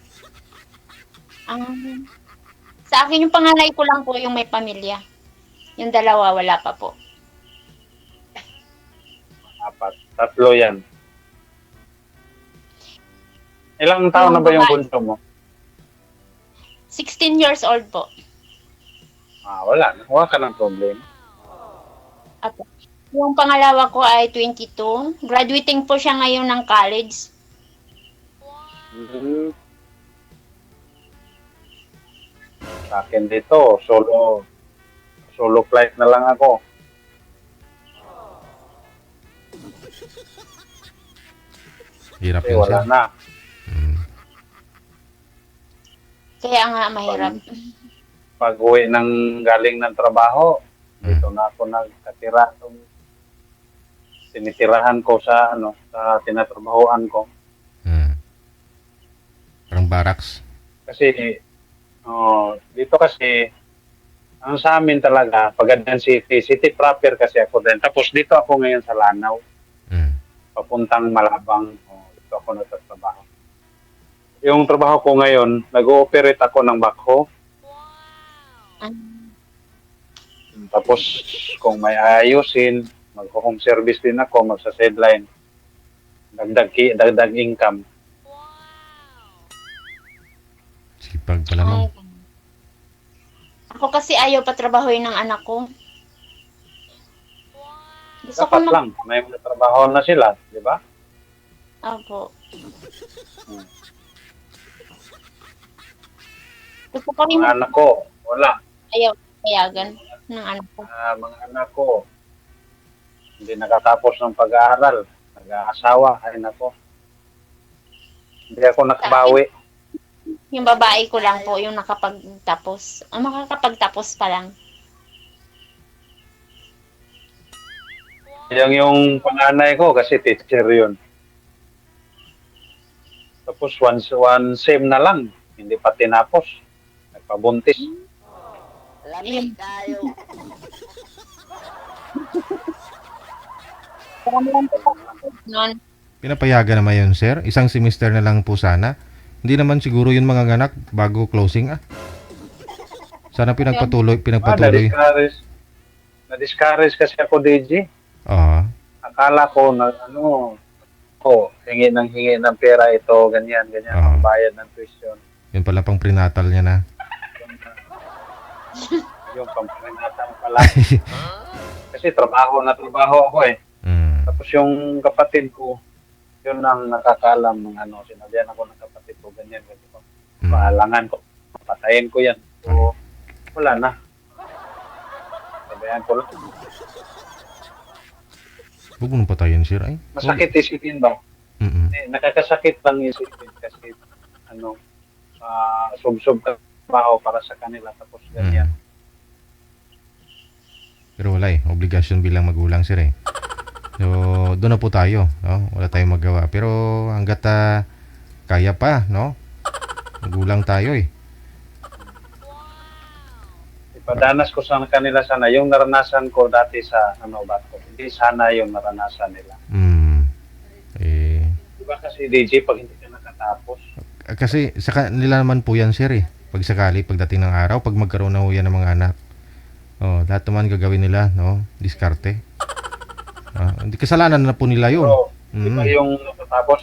Sa akin, yung panganay ko lang po yung may pamilya. Yung dalawa, wala pa po. 4. 3 yan. Ilang taon na ba yung bunso mo? 16 years old po. Wala. Nakuha ka ng problema. Apo. Yung pangalawa ko ay 22. Graduating po siya ngayon ng college. Sa akin dito, solo flight na lang ako. Hirap Kasi yun, wala sir. na. Kaya nga mahirap. Pag uwi ng galing ng trabaho, dito na ako nagkatira. Tinitirahan ko sa sa tinatrabahoan ko. Parang barracks. Kasi dito kasi ang sa amin talaga, Pagadan City proper kasi ako din. Tapos dito ako ngayon sa Lanao, papuntang Malabang. Dito ako nagtatrabaho. Yung trabaho ko ngayon, nag-ooperate ako ng backhoe. Tapos kung may ayusin, mag-home service din ako, magsa-sideline. Dagdag income. Sipag pala, ma'am. Ako kasi ayaw pa trabahoin ng anak ko. Gusto ko Dapat lang, may trabaho na sila, di ba? Opo. Gusto ko rin Mga anak ko, wala. ayaw payagan ng anak ko. Mga anak ko, hindi nakatapos ng pag-aaral. Nag-aasawa, ay nako. Hindi ako nakabawi. Yung babae ko lang po, yung nakapagtapos. Makakapagtapos pa lang. Yung panganay ko kasi teacher yun. Tapos one sem na lang, hindi pa tinapos. Nagpabuntis. Lamig tayo. Noon. Pinapayagan naman yun, sir. Isang semester na lang po sana. Hindi naman siguro yun mga ganak bago closing Sana pinagpatuloy. Na-discourage kasi ako, DJ. Oo. Akala ko na hingi ng pera ito, ganyan, Ah. ang bayad ng tuition. Yun pala pang prenatal niya na. Yung pampangatang pala. Kasi trabaho ako eh. Mm. Tapos yung kapatid ko, yun ang nakakalam ng sinabihan ako ng kapatid ko, ganyan. Mm. Paalangan ko, patayin ko yan. So, wala na. Sabihan ko lang. Huwag mo nang patayin, sir. Ay. Masakit isipin ba? Mm-mm. Nakakasakit bang isipin kasi sub-sub trabaho para sa kanila tapos ganyan. Mm. Pero wala obligasyon bilang magulang, sir So, doon na po tayo, no? Wala tayong magawa. Pero hangga't kaya pa, no? Magulang tayo Ipadanas ko sa kanila sana yung naranasan ko dati sa Bato. Hindi sana yung naranasan nila. Diba kasi DJ pag hindi ka nakatapos? Kasi sa kanila naman po yan, sir Pag sakali, pagdating ng araw, pag magkaroon na ho yan ng mga anak. Lahat naman gagawin nila, no? Diskarte. Hindi kasalanan na po nila yun. Pero, di ba yung nakatapos?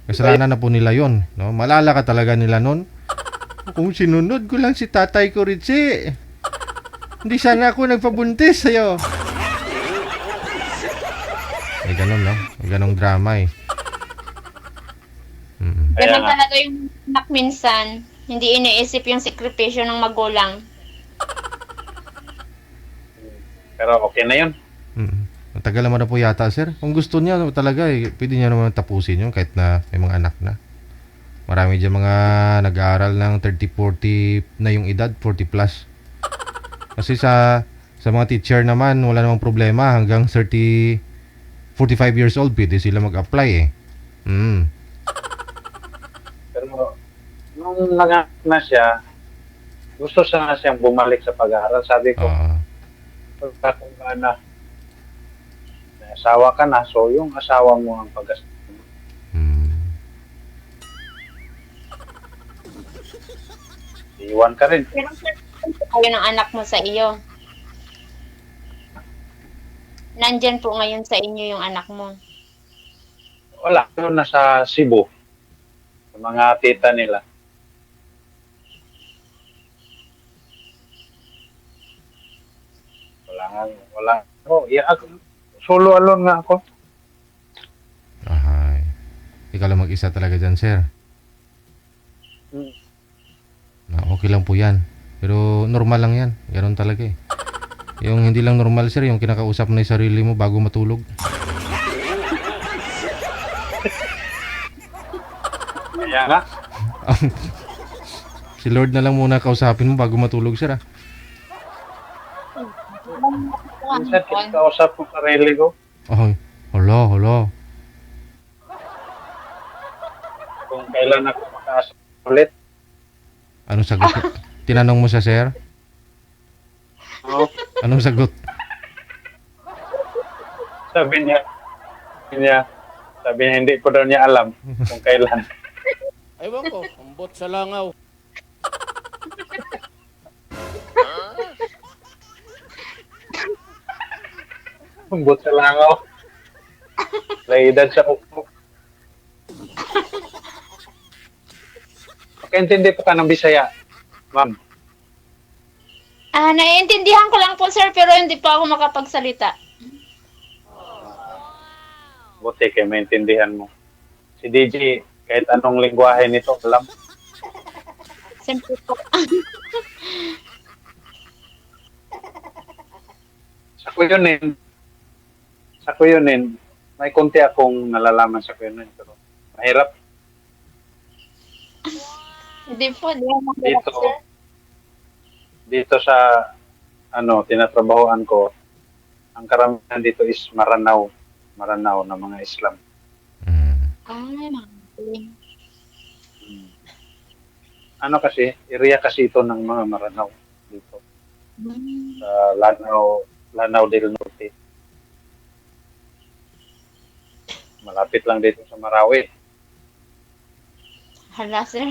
Kasalanan na po nila yun, no? Malala ka talaga nila nun. Kung sinunod ko lang si tatay ko, Ritzy, hindi sana ako nagpabuntis sa'yo. May ganun, no? May ganung drama Ganun nga. talaga yung anak minsan. Hindi iniisip yung sakripisyo ng magulang. Pero okay na yun. Matagal naman na po yata, sir. Kung gusto niya talaga, pwede niya naman tapusin yun kahit na may mga anak na. Marami dyan mga nag-aaral ng 30-40 na yung edad, 40 plus. Kasi sa mga teacher naman, wala namang problema. Hanggang 45 years old, pwede sila mag-apply Pero nung nanganak na siya, gusto siya nga siyang bumalik sa pag-aaral. Sabi ko, pagka kung na may asawa ka na, so yung asawa mo ang pag-aaral. Iwan ka rin. Pero kayo ng anak mo sa iyo. Nandyan po ngayon sa inyo yung anak mo. Wala. Yun nasa Cebu. Sa mga tita nila. Wala. Solo alone nga ako. Ahay. Ikaw lang mag-isa talaga dyan, sir. Okay lang po yan. Pero normal lang yan. Ganon talaga Yung hindi lang normal, sir, yung kinakausap na yung sarili mo bago matulog. Kaya nga. Si Lord na lang muna kausapin mo bago matulog, sir Minsan, kinakausap ko sarili ko. Ay, hala. Kung kailan ako makaasa ulit. Anong sagot? Tinanong mo sa sir? No? Anong sagot? Sabi niya, hindi ko daw niya alam kung kailan. Ewan ko, umbot sa langaw. Umbot sa langaw. May edad sa upo. Pagkaintindi po ka ng Bisaya, ma'am. Naiintindihan ko lang po, sir, pero hindi pa ako makapagsalita. Buti kayo maintindihan mo. Si DJ, kahit anong lingwahe nito, alam. Siyempre po. Sa Kuyunin, may konti akong nalalaman sa Kuyunin, pero mahirap. Hindi po, hindi ako mahirap, Dito, sir. dito sa tinatrabahoan ko, Ang karamihan dito is Maranao. Maranao na mga Islam. Ay, mga Hmm. Ano kasi, area kasi ito ng mga Maranao dito. Sa Lanao del Norte. Malapit lang dito sa Marawi. hala, sir.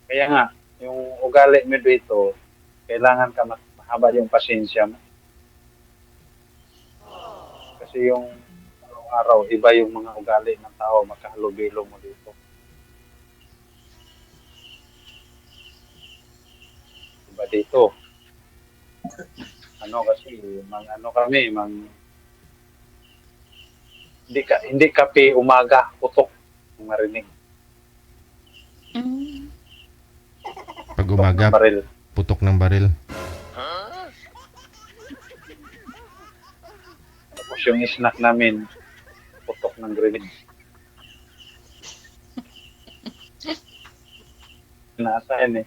Kaya nga, yung ugali mo dito, kailangan ka mahaba yung pasensya mo. Kasi yung araw-araw, iba yung mga ugali ng tao, magkahalubilo mo dito. Iba dito. Ano kasi, ano kami, hindi kape umaga, putok yung marinig. Mm. Pag umaga, Baril. putok ng baril. Tapos yung snack namin, putok ng grenade. Nasa yan eh.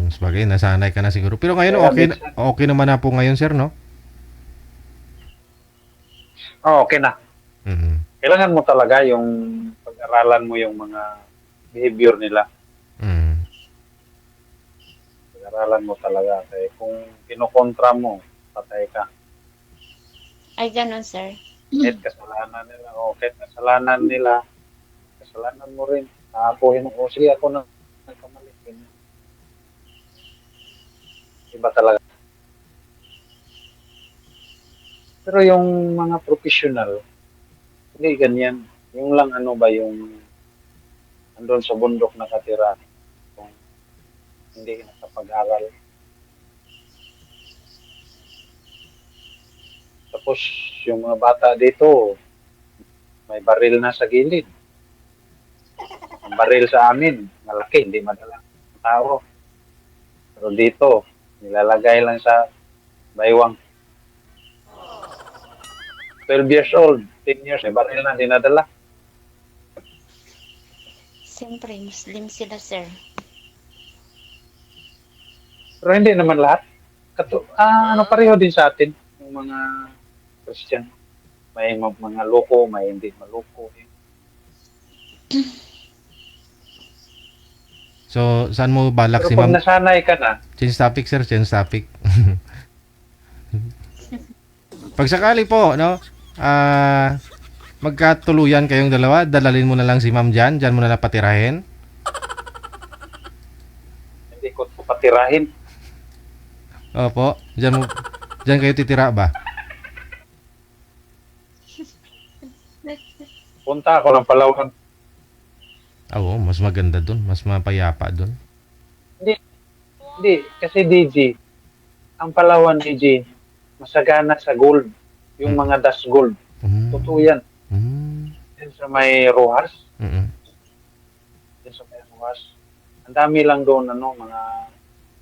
Mas bagay, nasanay ka na siguro. Pero ngayon, Kaya okay, minsan- okay naman na po ngayon, sir, no? Oh, okay na. Mm. Kailangan mo talaga yung pag-aralan mo yung mga behavior nila. Mm. Pag-aralan mo talaga. Kaya kung kinukontra mo, patay ka. Ay, ganun, sir. Kahit kasalanan nila, kasalanan mo rin. Naakuhin mo, sige ako na nagkamali. Ganyan. Iba talaga. Pero yung mga professional, hindi ganyan. Yung lang ano ba yung andun sa bundok nakatira, kung hindi nakapag-aral. Tapos yung mga bata dito, may baril na sa gilid. Ang baril sa amin, malaki, hindi madala ng tao. Pero dito, nilalagay lang sa baywang. 12 years old, 10 years, may baril na dinadala. Siyempre, Muslim sila, sir. Pero hindi naman lahat. Ano pareho din sa atin, yung mga Christian. May mga loko, may hindi maloko. So, saan mo balak Pero si pag ma'am? nasanay ka na, Change topic, sir. Change topic. Pag sakali po, no? Magkatuluyan kayong dalawa, dalalin mo na lang si ma'am dyan. Dyan mo na lang patirahin. hindi ko patirahin. Opo. Dyan kayo titira ba? Punta ako ng Palawan. Oo, mas maganda dun. Mas mapayapa dun. Hindi, kasi DJ, ang Palawan DJ, masagana sa gold. Yung mga dust gold. Mm. Totoo yan. Mm. Yan sa may Rojas. Mm-mm. Yan sa may Rojas. Ang dami lang doon, mga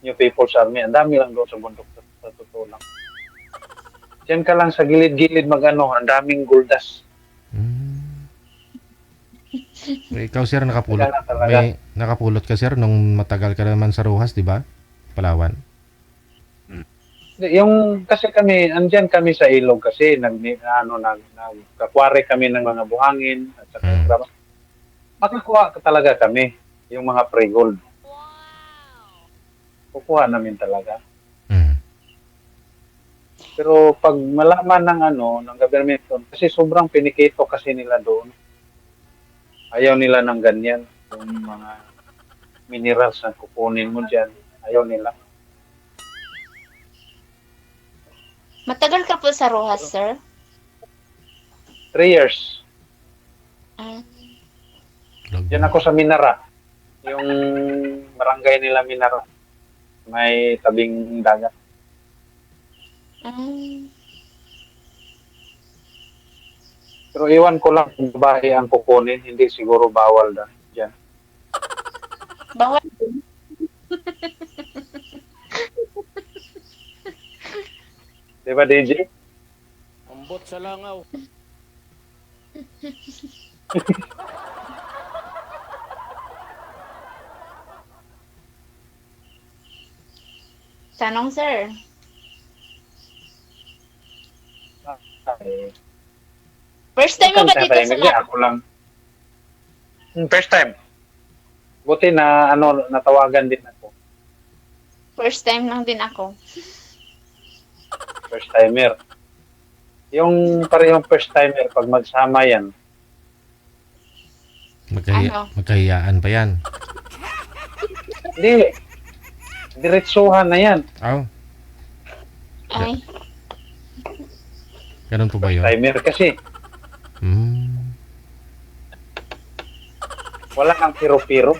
New People's Army. Ang dami lang doon sa bundok. Sa totoo lang. Diyan ka lang sa gilid-gilid ang daming gold dust. Mm. Ikaw, sir, nakapulot. Talaga. May nakapulot ka, sir, nung matagal ka naman sa Rojas, di ba? Palawan. Yung kasi kami, andyan kami sa ilog kasi nagkakwari kami ng mga buhangin at saka makakuha talaga kami yung mga pre-gold. Kukuha namin talaga. Mm. Pero pag malaman ng government doon, kasi sobrang pinikito kasi nila doon. Ayaw nila ng ganyan. Yung mga minerals na kukunin mo dyan, ayaw nila. Matagal ka po sa Rojas, sir? 3 years. Ah, Diyan ako sa Minara. Yung barangay nila Minara. May tabing dagat. ah. Pero iwan ko lang kung babae ang kukunin. Hindi siguro bawal dyan. Bawal. Di ba, DJ? Ambot sa langaw. Tanong, sir. Eh, First time mo ba dito sa Hindi, ako lang. First time. Buti na natawagan din ako. First time lang din ako. First timer. Yung parehong first timer pag magsama yan. Ano? Magkahiyaan pa yan. Hindi. Diretsuhan na yan. Oh, Ay, ganun po ba yun? Timer kasi. Wala kang piro-piro.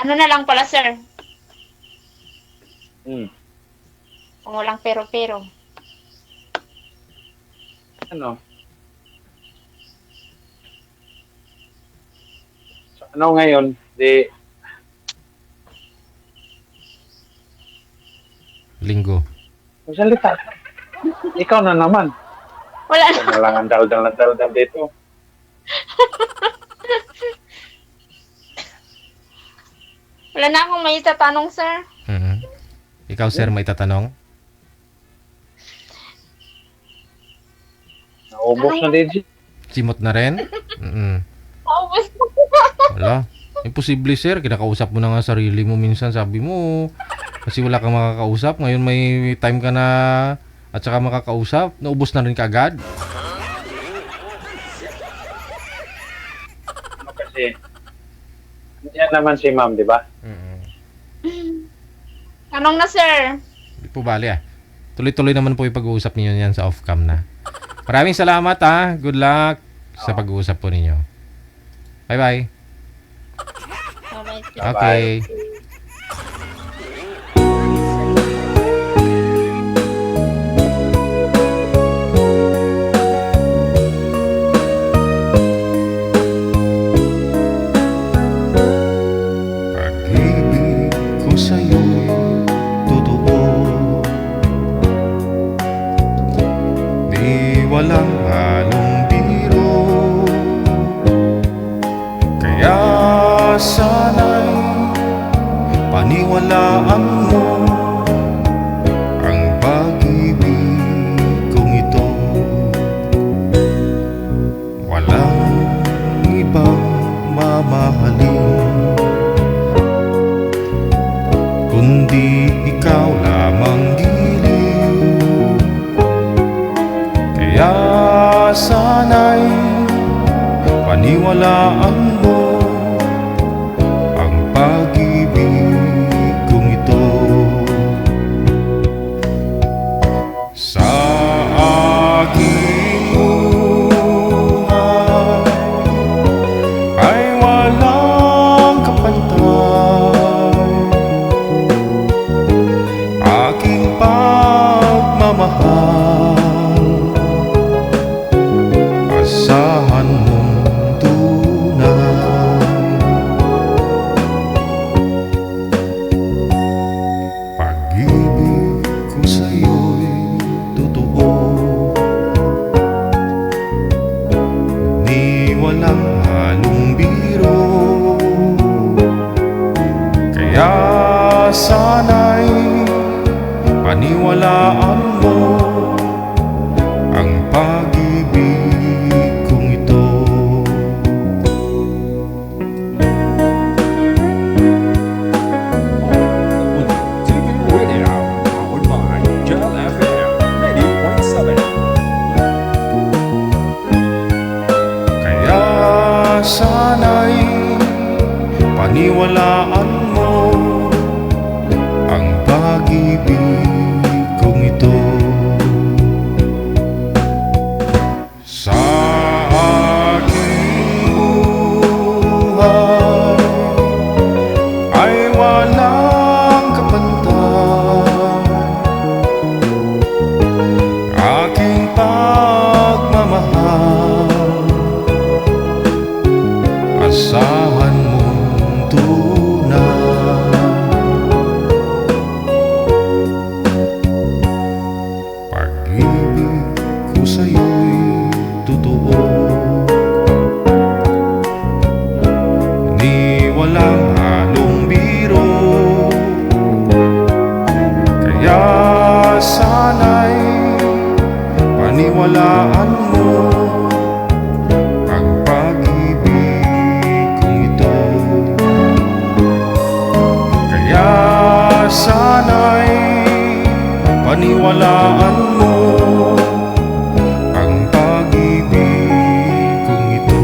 ano na lang pala, sir? Hmm. Kung walang pero-pero. Ano? So, ano ngayon? Linggo. Magsalita. Ikaw na naman. Wala na. Ikaw na lang ang daldal dito. Wala na akong may tatanong, sir. Ikaw, sir, may tatanong? Naubos na din siya. Simot na rin? Paubos mo. Wala. Imposible, sir. Kinakausap mo na nga sarili mo minsan. Sabi mo, kasi wala kang makakausap. Ngayon may time ka na at saka makakausap. Naubos na rin kaagad. Kasi, yan naman si ma'am, di ba? Tanong na, sir. Hindi po bali ah. Tuloy-tuloy naman po yung pag-uusap ninyo yan sa off-cam na. Maraming salamat ah. Good luck sa pag-uusap po ninyo. Bye-bye. Bye-bye, sir. Okay. Pag-ibig ko sa'yo'y totoo, di walang halong biro. Kaya sana'y paniwalaan mo ang pag-ibig kong ito. Walang ibang mamahalin kundi ikaw lamang giliw. Kaya sana'y paniwalaan mo ang pag-ibig kong ito. Sa aking buhay ay walang kapantay. Aking pagmamahal, asahan mong tunay. Pag-ibig ko sa'yo'y totoo, di walang halong biro. Kaya sana'y paniwalaan mo ang pag-ibig kong ito. TV Radio, powered by Gel FM 90.7. Kaya sana'y paniwalaan mo ang pag-ibig kong ito. Sa aking buhay ay walang kapantay. Aking pagmamahal, asahan mong tunay. Pag-ibig ko sa'yo'y totoo, di walang halong biro. paniwalaan mo ang pag-ibig kong ito. Kaya sana'y paniwalaan mo ang pag-ibig kong ito.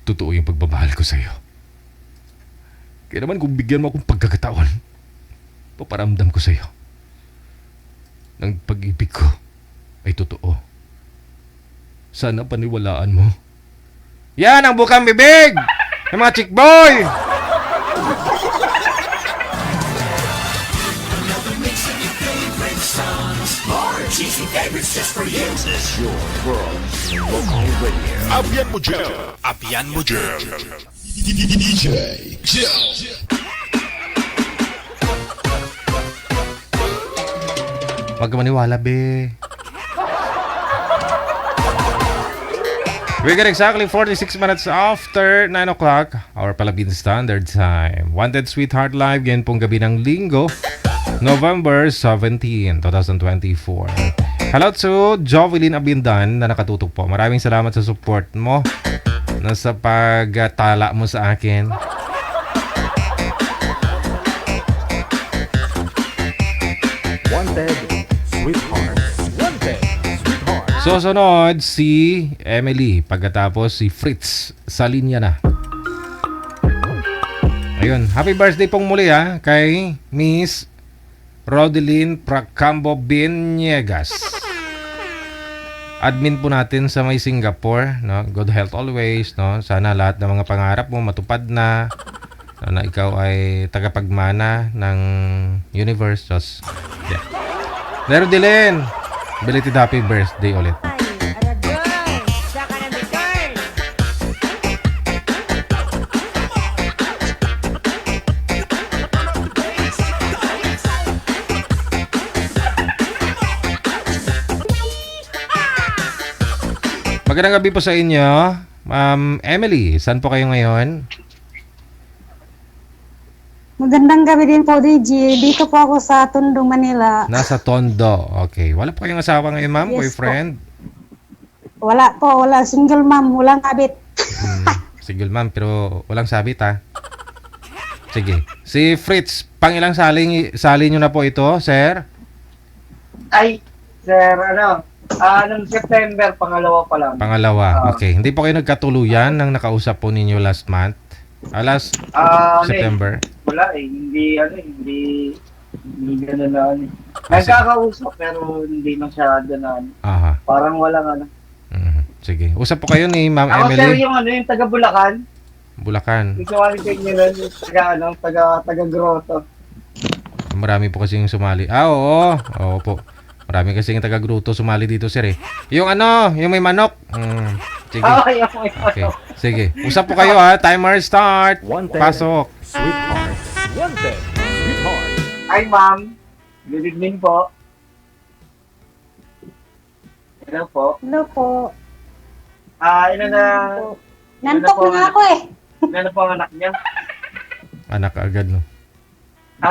Totoo yung pagmamahal ko sa'yo. Kaya naman kung bigyan mo akong pagkakataon, paparamdam ko sa'yo ng pag-ibig ko ay totoo. Sana paniwalaan mo. Yan ang bukang bibig ng mga chick boy! Apian mo dyan. Apian mo dyan. DJ Jel. Huwag ka maniwala, be. We got exactly 46 minutes after 9 o'clock, our Philippine Standard Time. Wanted Sweetheart Live, yan pong gabi ng Linggo, November 17, 2024. Hello to Jovelyn Abindan na nakatutok po. Maraming salamat sa support mo na sa pagtala mo sa akin. Wanted Sweetheart. Wanted Sweetheart. Susunod si Emily, pagkatapos si Fritz sa linya na. Ayun, happy birthday pong muli kay Miss Rodeline Pracambo Biniegas. Admin po natin sa may Singapore, no? Good health always, no? Sana lahat ng mga pangarap mo matupad na. Na ikaw ay tagapagmana ng universe. Just, yeah. Rodeline, belated happy birthday ulit. Magandang gabi po sa inyo. Ma'am Emily, saan po kayo ngayon? Magandang gabi din po, DJ. Dito po ako sa Tondo, Manila. Nasa Tondo. Okay. Wala po kayong asawa ngayon, ma'am? Yes, boyfriend? Wala po, wala. Single mom, walang kabit. Single ma'am, pero walang sabit, Sige. Si Fritz, pangilang sali nyo na po ito, sir? Ay, sir, nung September, pangalawa pa lang. Pangalawa. Okay. Hindi po kayo nagkatuluyan nang nakausap po ninyo last month? Last September? Wala hindi gano'n na nagkakausap pero hindi masyado na Aha. parang walang Sige. Usap po kayo ni Ma'am Ako Emily. sir yung yung taga Bulacan. Bulacan. Gusto ko rin nyo nun, taga Grotto. Marami po kasing sumali. Oo. Oo po. Marami kasing taga-gruto sumali dito, sir Yung yung may manok. Sige. Okay. Sige. Usap po kayo Timer start. Wanted Pasok. Sweetheart. Wanted Sweetheart. Hi ma'am. Good evening po. Hello po. Hello po. Ilan na... Nantok na ako Ilan na po ang anak niya? Anak agad, no?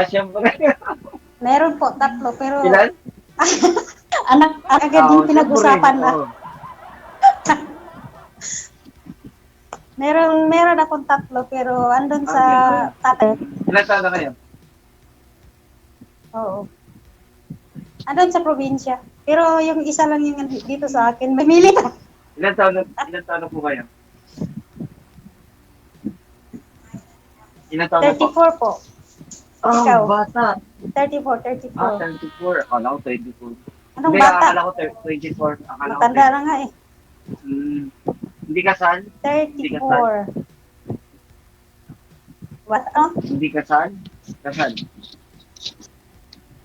Siyempre. Meron po, 3, pero... Ilan? anak agad yung pinag-usapan na. Meron akong 3, pero andun sa tatay. Ilan taon na kayo? Oo. Andun sa probinsya. Pero yung isa lang yung dito sa akin. May milit. Ilan taon na po kayo? Ilan taon na po? 34 po. Ikaw? Bata. 34. 34. Akala ko 24. Anong Hindi, bata? akala ko 24. Akala ko Matanda na nga 24. Hindi kasal? 34. What? Hindi kasal? Kasal?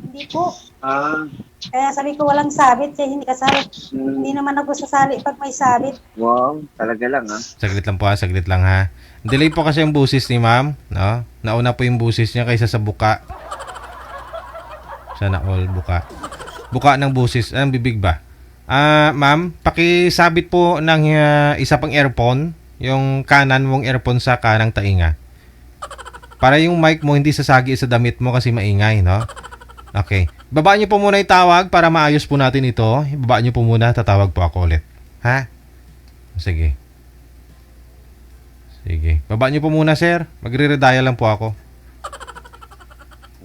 Hindi po. Ah, Kaya sabi ko walang sabit, kaya hindi kasal. Hindi naman ako sasali pag may sabit. wow, talaga lang ha. Saglit lang po ha, saglit lang ha. Delay po kasi yung busis ni ma'am, no? Nauna po yung busis niya kaysa sa buka. Sana all buka. Buka ng busis, bibig ba? Ma'am, pakisabit po ng isa pang earphone yung kanan mong earphone sa kanang tainga. Para yung mic mo hindi sasagi sa damit mo kasi maingay, no? Okay. Baba niyo po muna yung tawag para maayos po natin ito. Baba niyo po muna, tatawag po ako ulit. Ha? Sige. Sige. Baba niyo po muna, sir. Magre-redial lang po ako.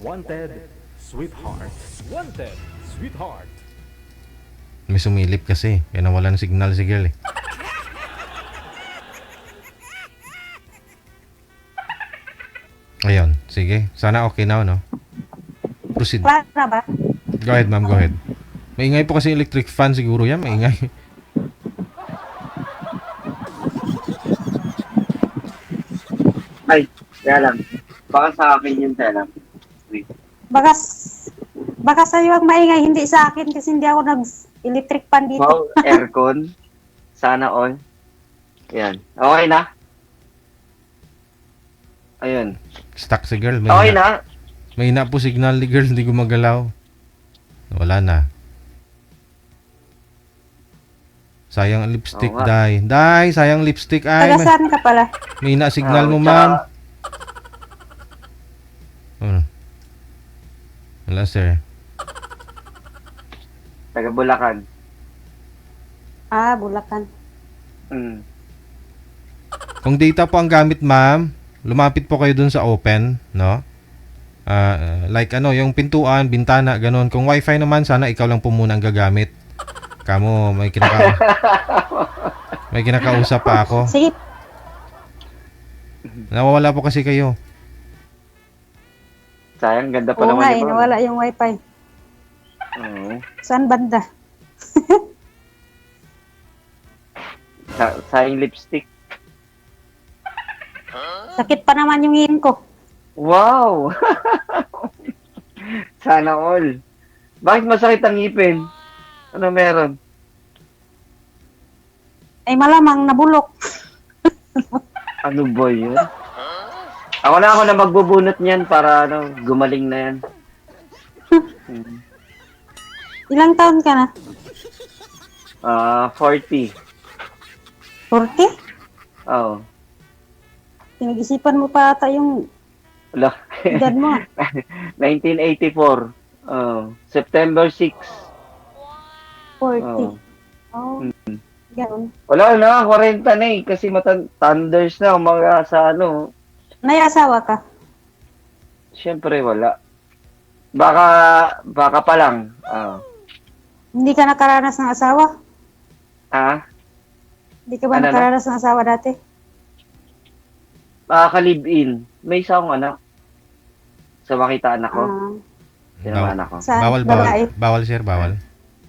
Wanted, sweetheart. Wanted, sweetheart. May sumilip kasi. Kaya nawala ng signal si girl eh. Ayun. Sige. Sana okay now, no? Proceed. Klaro na ba? Go ahead, ma'am. Go ahead. Maingay po kasi electric fan siguro yan. Maingay. Ay, kaya lang. Baka sa akin yun, kaya lang. Baka, baka sa'yo ang maingay, hindi sa akin kasi hindi ako nag-electric pan dito. Wow, aircon. Sana all. Yan. Okay na? Ayun. Stuck si girl. Okay na? Mahina po signal ni girl. Hindi gumagalaw. Wala na. Sayang ang lipstick, Oo nga. Day. Day, sayang lipstick. Ay, Taga saan ka pala? mahina signal mo, tsaka- ma'am. Oh. Wala, sir. Taga Bulacan. Ah, Bulacan. Mm. Kung data po ang gamit, ma'am, lumapit po kayo dun sa open, no? Like ano, yung pintuan, bintana, ganun. Kung wifi naman, sana ikaw lang po muna ang gagamit. Kamo, may kinakausap pa ako. Sige, Nawawala po kasi kayo. Sayang, ganda pa oo naman nga yun. nawala yung wifi. Oo. Saan banda? Sayang lipstick. Sakit pa naman yung ngin ko. Wow! Sana all. Bakit masakit ang ngipin? Ano meron? Ay malamang nabulok. Ano ba yun? Ako na magbubunot niyan para gumaling na yan. Ilang taon ka na? 40. 40? Oo. Pinag-isipan mo pa ata yung Wala. edad mo. 1984. September 6. 40. Oo. Oh, ganun. Wala na, 40 na eh. Kasi thunders na umaga sa May asawa ka? Siyempre wala. Baka pa lang. Hindi ka nakaranas ng asawa? Hindi ka ba Ano na? nakaranas ng asawa dati? Ka-live-in. May isa akong anak. Sa makita anak ko. Sinama anak ko. Saan? Bawal. Babae? Bawal, sir, bawal.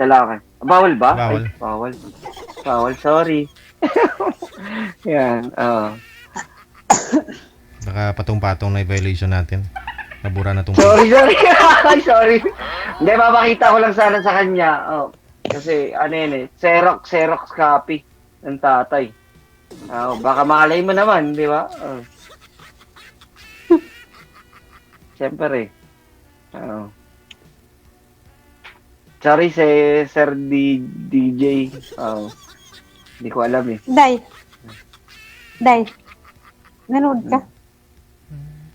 Lalaki. Bawal ba? Bawal. Ay, bawal. Bawal, sorry. Yan, Baka patong-patong na yung violation natin. Nabura na itong... Sorry. Ay, sorry. Hindi, mapakita ko lang sana sa kanya. Kasi, Xerox copy ng tatay. Baka malay mo naman, di ba? Siyempre. Sorry, Sir DJ. Hindi ko alam eh. Day. Nanood ka?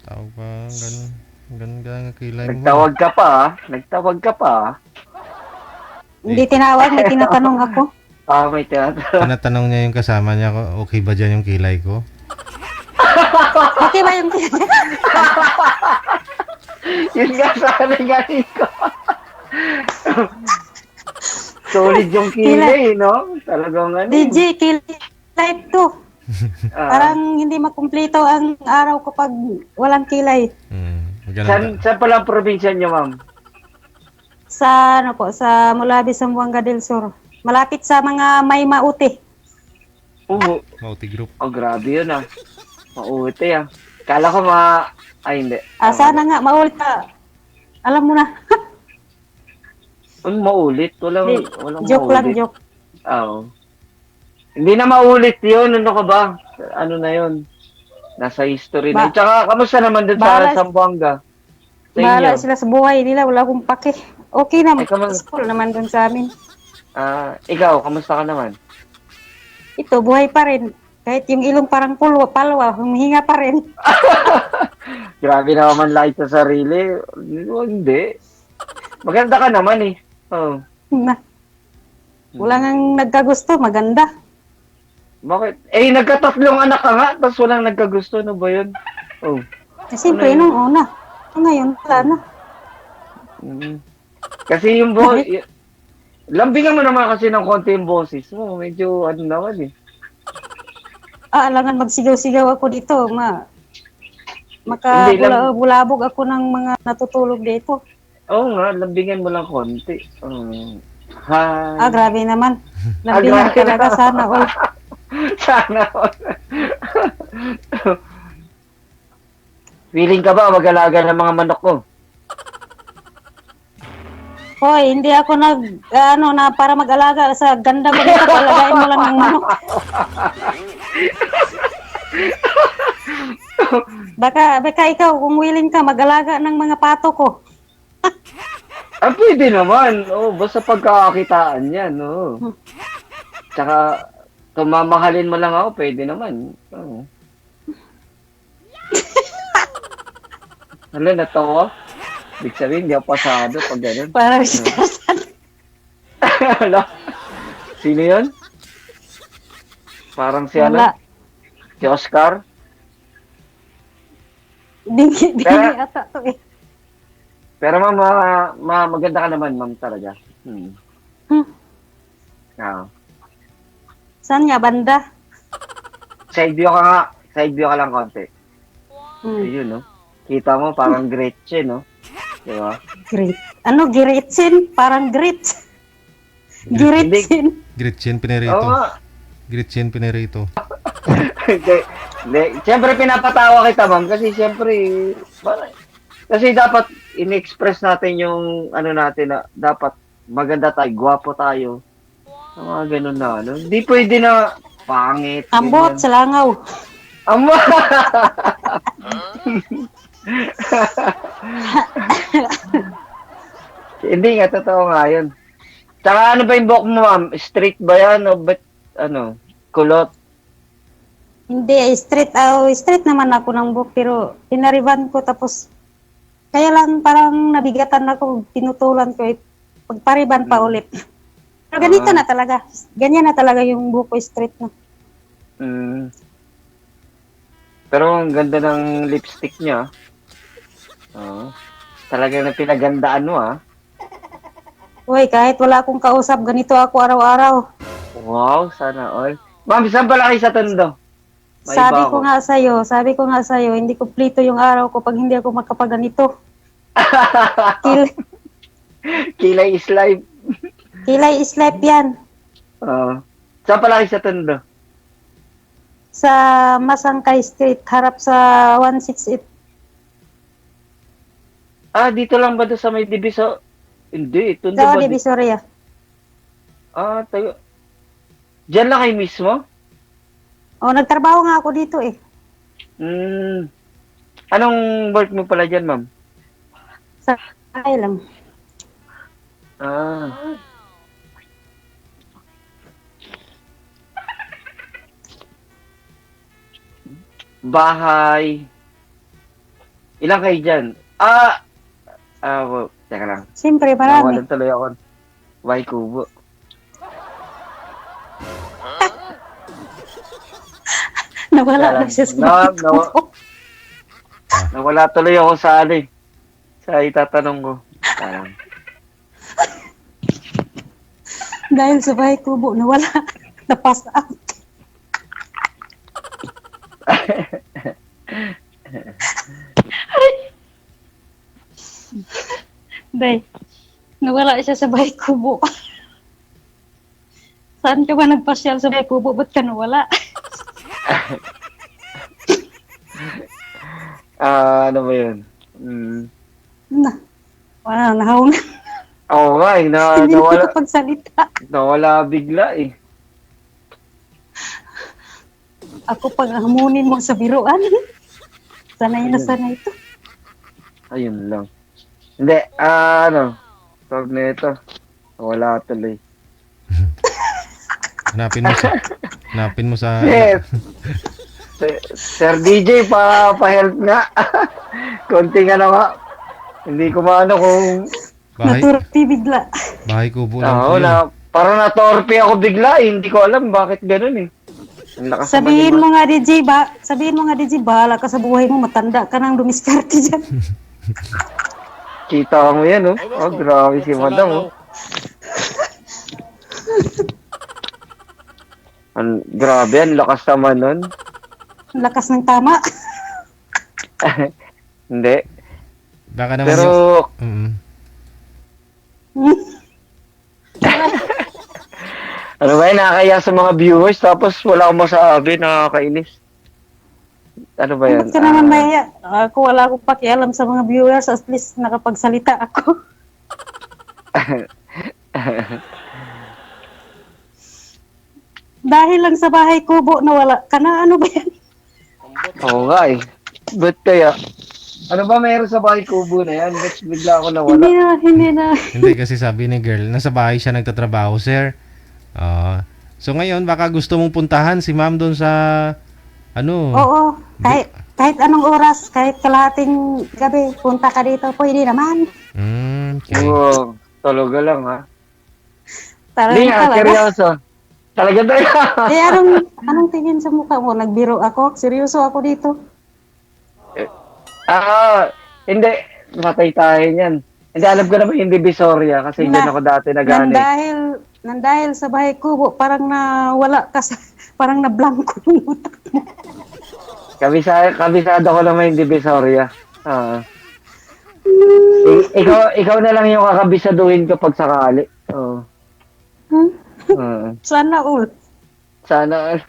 Tawag pa, ganun kilay mo. Nagtawag ka pa, ah. Hindi tinawag, may tinatanong ako. May tinatanong. Tinatanong niya yung kasama niya, okay ba dyan yung kilay ko? Okay ba yung Yun nga sana galing ko. Solid yung kilay, no? Talagang DJ, kill life to. Parang hindi makumpleto ang araw kapag walang kilay. Saan pala ang probinsya niyo, ma'am? Sa Mulabi, Zamboanga del Sur. Malapit sa mga may mauti. Oo. Mauti group. Grabe yun ah. Mauti ah. Kala ko ay hindi. Sana nga, maulit ka. Alam mo na. Maulit? Walang Joke maulit. lang, joke. Oo. Hindi na maulit yun. Ano ka ba? Ano na yun? Nasa history na. Tsaka, kamusta naman dun sa Zamboanga? Bahala sila sa buhay nila. Wala akong pake. Okay naman. Ay, School naman dun sa amin. Ikaw, kamusta ka naman? Ito, buhay pa rin. Kahit yung ilong parang palwa, humihinga pa rin. Grabe naman light sa sarili. Hindi. Maganda ka naman eh. Oh. Na. Wala nang nagkagusto, maganda. Bakit? Eh, nagkatatlong anak ka nga, tapos walang nagkagusto. Ano ba yun? Oh. Siyempre, nung una. Ngayon, wala na. Kasi yung lambingan mo naman kasi ng konti yung boses mo. Medyo ano naman eh. Alangan magsigaw-sigaw ako dito, Hindi lang. bulabog ako ng mga natutulog dito. Oo nga, lambingan mo lang konti. Hi. Grabe naman. Lambingan grabe talaga, naman. sana all. Sana all. Feeling ka ba mag-alaga ng mga manok ko? Hoy, hindi ako para mag-alaga sa ganda mo dito, palagain mo lang ng manok. Baka ikaw, kung willing ka, mag-alaga ng mga pato ko. Pwede naman. Basta pagkakakitaan yan. Tsaka, kung mamahalin mo lang ako, pwede naman. Natawa? Ibig sabihin, hindi ako pasado pag gano'n. Parang stressad. Sino yun? Parang si Wala. Si Oscar? Bingi ata to eh. Pero ma'am, maganda ka naman, ma'am, talaga. Saan nga, banda? Side view ka nga. Side view ka lang konti. Hmm. Ayun, no? Kita mo, parang Gretchen, no? Diba? Great. Gretchen? Parang grit. Gretchen. Gretchen Oo Pinerito. nga. Gretchen Pinerito. Hindi. Siyempre, pinapatawa kita, ma'am, kasi siyempre, kasi dapat in-express natin yung ano natin na dapat maganda tayo, gwapo tayo. Mga ganun na, ano. Hindi pwede na pangit. Ambot, ganyan. salangaw. Amo! Hindi nga, totoo nga yun. Tsaka ano ba yung buhok mo, ma'am? Straight ba yan o ba't, kulot? Hindi, straight naman ako ng buhok, pero pinariban ko tapos, kaya lang parang nabigatan ako, tinutulan ko, pagpariban pa ulit. Pero ganito na talaga, ganyan na talaga yung buhok ko, straight na. Pero ang ganda ng lipstick niya. Talaga na pinagandaan mo, ha? Uy, kahit wala akong kausap, ganito ako araw-araw. Wow, sana all. Ma'am, saan pala kayo sa Tondo? May Sabi iba ko ako. nga sa'yo, hindi kumpleto yung araw ko pag hindi ako makapaganito. Kilay is life. Kilay is life yan. Saan pala kayo sa Tondo? Sa Masangkay Street, harap sa 168. Dito lang ba doon sa may Diviso? Hindi, Tondo Sa ba? Divisoria. Tayo. Diyan lang kayo mismo? Nagtrabaho nga ako dito eh. Anong work mo pala dyan, ma'am? Sa bahay lang. Bahay. Ilang kayo dyan? Teka lang. Siyempre, marami. Nawalan tuloy ako. Bahay kubo. Nawala na siya sa bahay ko. Nawala tuloy ako sa sa itatanong ko. Dahil sa bahay kubo, nawala. Napass out. Day, nawala siya sa bahay kubo. Saan ka ba nagpasyal sa bahay kubo? Ba't ka nawala? Ano ba yun? Wala, nahawang. Oo nga Hindi nawala, ko pagsalita. nawala bigla eh. Ako pag hamunin mo sa biruan. Sanay na sanay ito. Ayun lang. Hindi, tawag na ito. Wala tuloy. Hanapin mo Hanapin mo sa... Yes. Sir DJ, pa-help nga. Konting ano nga. Hindi ko maano kung... Bahay, Naturpi bigla. bahay kubo lang Oo, po yun. parang natorpe ako bigla eh. Hindi ko alam bakit ganun eh. Ang lakas naman Sabihin yung mo nga DJ, bahala ka sa buhay mo, matanda ka nang dumiskarte dyan. Kita mo yan, oh. Oh, grabe si madam, oh. Grabe, ang lakas naman nun. Ang lakas ng tama. Hindi. Baka naman Pero, yung... ano ba yun, nakakaya sa mga viewers, tapos wala akong masabi, nakakainis. Ano ba yan? Ba't ka naman maya? Ako wala akong pakialam sa mga viewers, at least nakapagsalita ako. Dahil lang sa bahay kubo na wala ka na, ano ba yan? Oo nga eh. Ba't kaya? Ano ba meron sa bahay kubo na yan? Ba't bigla ako nawala? Hindi na. Hindi kasi sabi ni girl, nasa bahay siya nagtatrabaho, sir. So ngayon, baka gusto mong puntahan si ma'am doon sa... Ano? Oo, kahit anong oras, kahit kalahating gabi, punta ka dito, pwede naman. Okay. Oo, talaga lang ha. Talaga Hindi nga, talaga. seryoso. Talaga talaga. Anong tingin sa mukha mo? Nagbiro ako? Seryoso ako dito? Hindi. Matay tayo niyan. Hindi, alam ko naman yung Divisoria kasi dyan ako dati nag-ani. Nandahil sa bahay kubo, parang nawala ka sa, parang na-blanco yung utak mo. Kabisado ko naman yung Divisoria. Ikaw na lang yung kakabisaduhin kapag sakali. Oo. Sana all. Sana.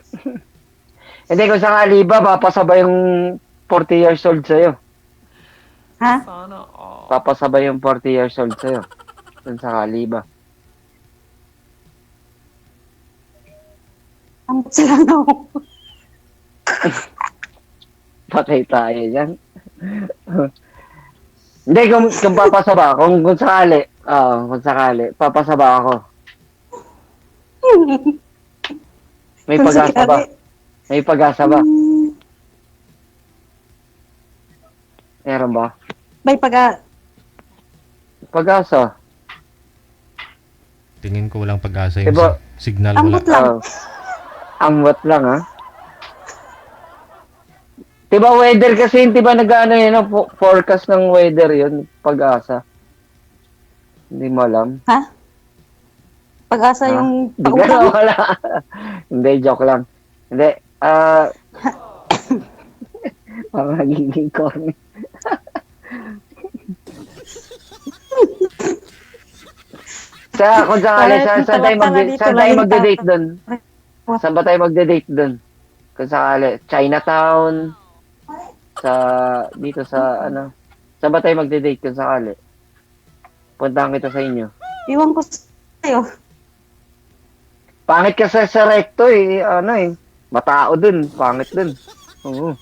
Hindi, kung sakali ba, papasabay yung 40 years old sa'yo. Ha? Papasabay yung 40 years old sa'yo. Kung sakali ba. Ambot sila na ako. Patay tayo dyan. Hindi, kung papasaba, kung sakali, kung sakali, papasaba ako. May Kung pag-asa ba? sakali. May pag-asa ba? Meron ba? May Pag-asa. Tingin ko walang pag-asa yung Diba? signal wala. ambot lang. Amwat lang, ha? Diba weather kasi, diba nag-ano yun, forecast ng weather yun, pag-asa. Hindi mo alam. Ha? Pag-asa yung Hindi paulan. wala. Hindi, joke lang. Hindi, parang nagiging corny. Kung sakali, saan tayo magde-date doon? Saan ba tayo magde-date doon? Kung sakali, Chinatown, dito sa, saan ba tayo magde-date kung sakali? Puntahan kita sa inyo. Iwan ko sa'yo. Pangit ka sa recto matao dun, pangit dun. Oo.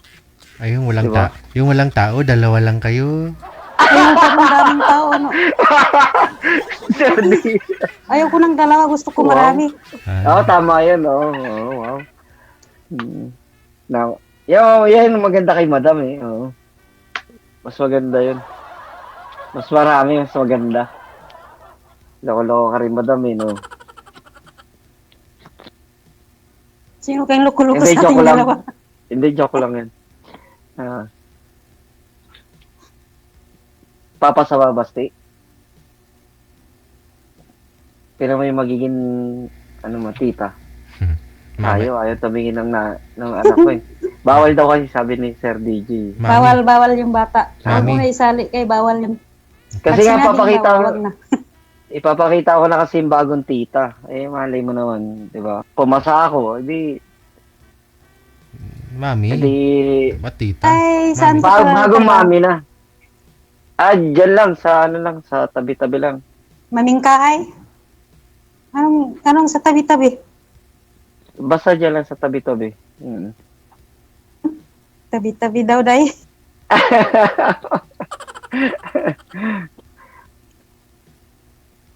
Ay, yung walang, Diba? yung walang tao, dalawa lang kayo. Ayaw ko ng daming tao, no? Sorry. Ayaw ko ng dalawa, gusto ko Wow. marami. Oo, tama yun. Oo, wow. Now, yan maganda kay madam eh. Oo. Mas maganda yun. Mas marami, mas maganda. Loko-loko ka rin madam eh, no? Sino kayong loko-loko Hindi, sa ating joke lang. dalawa? Hindi, joke lang yan. Papa sa babasti. Pero may magiging, tita. Ayaw tumingin ng anak ko eh. Bawal daw kasi sabi ni Sir DJ. Mami. Bawal yung bata. Huwag mo Mami. na isali kay bawal yung... Kasi nga Pag sinabing bawal, wag na. ipapakita ko na kasi yung bagong tita. Eh, malay mo naman, di ba? Pumasa ako, edi Mami. Ba't tita? Ay, saan Mami. ka bagong mami na. Dyan lang, sa tabi-tabi lang. Mamingkaay? Anong sa tabi-tabi? Basta dyan lang sa tabi-tabi. Tabi-tabi daw, day.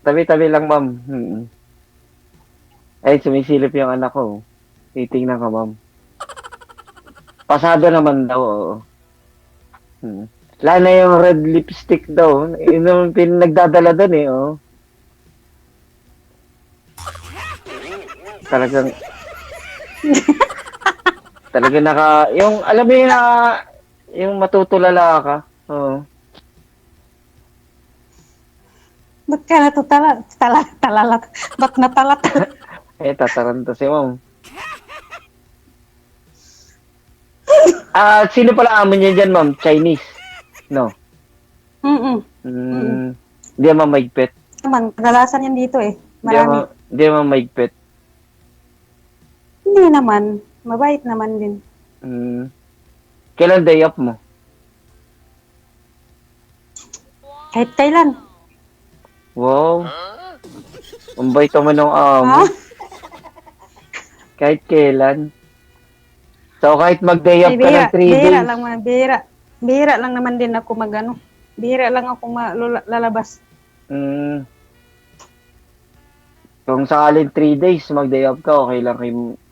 Tabi-tabi lang, ma'am. Ay, sumisilip yung anak ko. Titingnan ka, ma'am. Pasado naman daw, oo. Lalo na yung red lipstick daw. Yun yung nagdadala doon eh, oo. Talagang... talagang yung, alam mo yun na, yung matutulala ka. Oo. Ba't ka natutala? Talalat. Ba't natalat? Tataranta si ma'am. Sino pala amo niya dyan, ma'am? Chinese? No? Hindi naman maigpit. Naman, kadalasan yan dito eh. Marami. Hindi naman maigpit. Hindi naman. Mabait naman din. Kailan day off mo? Kahit kailan. Wow. Ang bait naman ng amo. Ha? Kahit kailan. So, kahit mag-day off ka ng 3 days. Bihira lang man. Bihira lang naman din ako mag-ano. Bihira lang ako lalabas. Kung sakaling 3 days, mag-day off ka, okay lang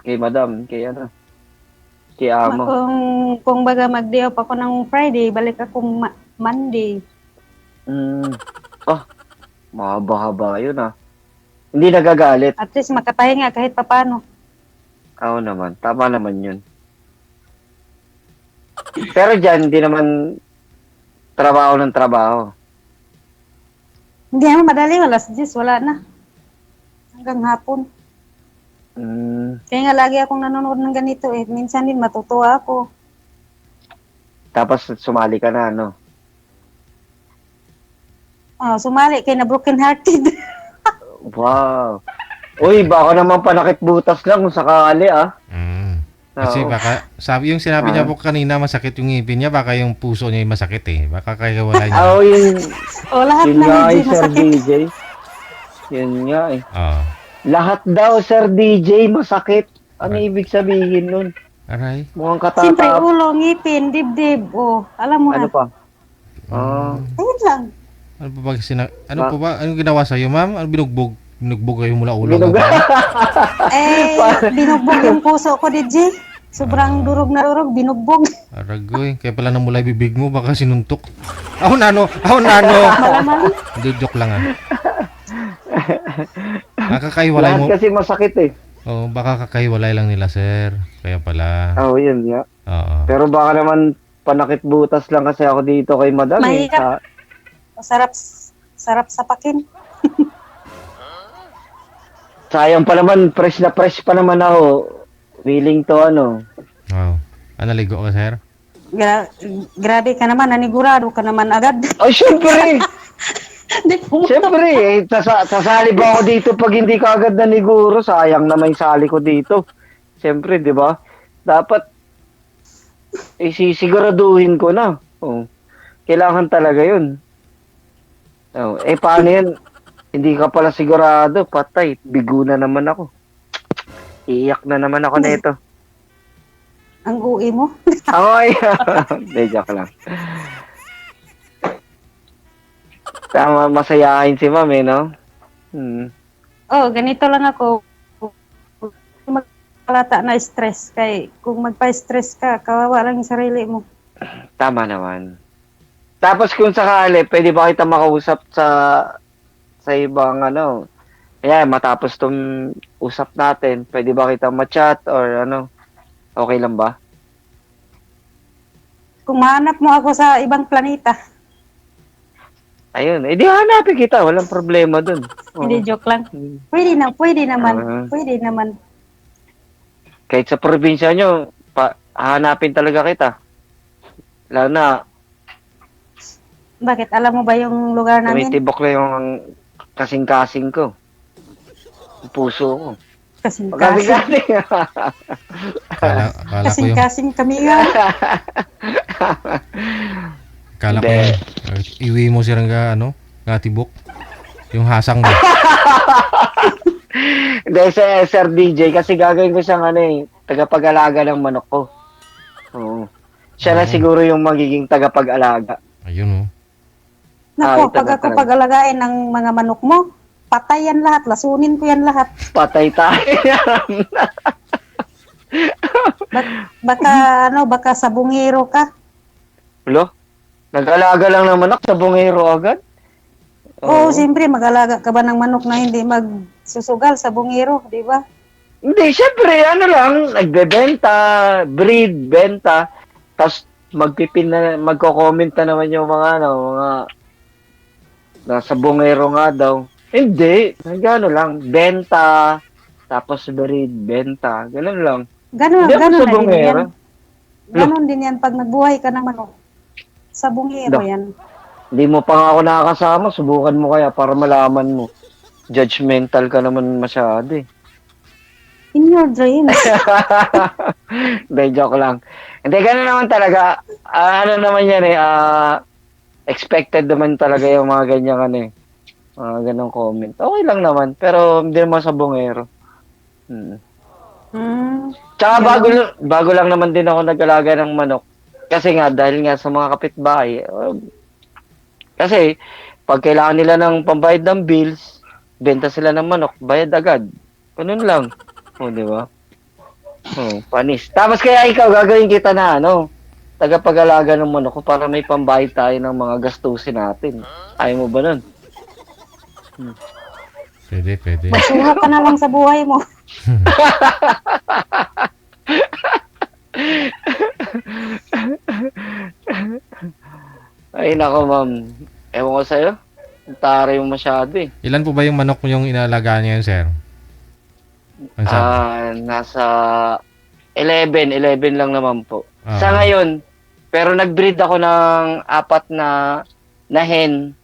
kay madam, kay ano, kay amo. Kung baga mag-day off ako ng Friday, balik ako Monday. Mahaba-haba yun ah. Hindi nagagalit. At least makapahinga kahit papano. Oo naman, tama naman yun. Pero dyan, hindi naman trabaho ng trabaho. Hindi naman madali, alas 10, wala na. Hanggang hapon. Kaya nga lagi akong nanonood ng ganito eh. Minsan din matutuwa ako. Tapos sumali ka na, no? Sumali kay na broken hearted. Wow. Uy, baka naman panakit butas lang kung sakali ah. Kasi baka, yung sinabi niya po kanina, masakit yung ngipin niya, baka yung puso niya yung masakit eh. Baka kaya wala niya. Lahat yun na nga medyo eh, Sir masakit. DJ. Yun nga eh. Lahat daw, Sir DJ, masakit. Ano ibig sabihin nun? Aray. Mukhang Siyempre, katatap. ulo, ngipin, dibdib. Alam mo Ano na. pa? Ayun lang. Ano pa ba anong ginawa sa iyo, ma'am? Ano binugbog kayo mula ulo? Binugbog yung puso ko, DJ. Sobrang durog na durog, binugbog. Aragoy, kaya pala namula yung bibig mo, baka sinuntok. Ako nano. Malaman. Joke lang ah. Kakaiwalay mo. Lahat kasi masakit eh. Baka kakaiwalay lang nila, sir. Kaya pala. Yun nga. Oo. Pero baka naman panakit butas lang kasi ako dito kay madam. Mahirap. Sarap sapakin. Sayang pa naman, fresh pa naman ako. Willing to ano. Wow. Naligo ka, sir? Grabe ka naman, nanigurado ka naman agad. Ay, syempre! Syempre, sasali ba ako dito pag hindi ka agad naniguro? Sayang naman yung sali ko dito. Syempre, di ba? Dapat, sisiguraduhin ko na. Kailangan talaga yun. Paano yan? Hindi ka pala sigurado, patay. Bigo na naman ako. Iiyak na naman ako nito. Ang uwi mo? Ay! Hindi, joke lang. Tama, masayahin si ma'am eh, no? Ganito lang ako. Magkalata na stress. Kung magpa-stress ka, kawawa lang yung sarili mo. Tama naman. Tapos kung sakali, pwede ba kita makausap sa ibang ano? Kaya matapos tong usap natin, pwede ba kita ma-chat or ano? Okay lang ba? Kung mahanap mo ako sa ibang planeta. Ayun, di hanapin kita, walang problema dun. Hindi, joke lang. Pwede naman. Pwede naman. Kahit sa probinsya nyo, hanapin talaga kita. Lalo na, Bakit? Alam mo ba yung lugar namin? tumitibok na yung kasing-kasing ko. Yung puso ko. Kasing-kasing. Akala ko yung... Kasing-kasing kami nga. Akala ko yung... Iwi mo sirang nga tibok. Yung hasang mo. Hindi, Sir DJ, kasi gagawin ko siyang tagapag-alaga ng manok ko. Oo. Siya na siguro yung magiging tagapag-alaga. Ayun Naku, pag ako pag-alagain ng mga manok mo, patay yan lahat. Lasunin ko yan lahat. Patay tayo. Baka baka sabungero ka. Lo? Nag-alaga lang ng manok sa bungero agad? Oo, siyempre mag-alaga ka ba ng manok na hindi magsusugal sa bungero, di ba? Hindi, syempre, ano lang, nagbebenta, breed, benta, tapos magko-comment na naman yung mga nasa bungero nga daw. Hindi, nagano lang, benta, tapos breed, benta, ganun lang. Ganun Hindi ako na sa din bungero. yan. Ganun din yan pag nagbuhay ka ng manok. Sa bungero Da. yan. Hindi mo pa nga ako nakakasama, subukan mo kaya para malaman mo. Judgmental ka naman masyado eh. In your dreams. Hindi, joke lang. Hindi, gano'n naman talaga. Ano naman yan eh, expected naman talaga yung mga ganyan mga ganong comment. Okay lang naman, pero hindi naman sa bungero. Tsaka bago lang naman din ako nag-alaga ng manok. Kasi nga, dahil nga sa mga kapitbahay, kasi pag kailangan nila ng pambayad ng bills, benta sila ng manok, bayad agad. Ganun lang. O, di ba? Panis. Tapos kaya ikaw, gagawin kita na, tagapag-alaga ng manok para may pambayad tayo ng mga gastusin natin. Ayaw mo ba nun? Pwede. Magsuha ka na lang sa buhay mo. Ay, nako, ma'am. Ewan ko sa'yo. Taray mo masyado eh. Ilan po ba yung manok yung inaalagaan niyo yun, sir? Ang sabi? Nasa 11 lang naman po. Ah. Sa ngayon, pero nag-breed ako ng 4 na hen.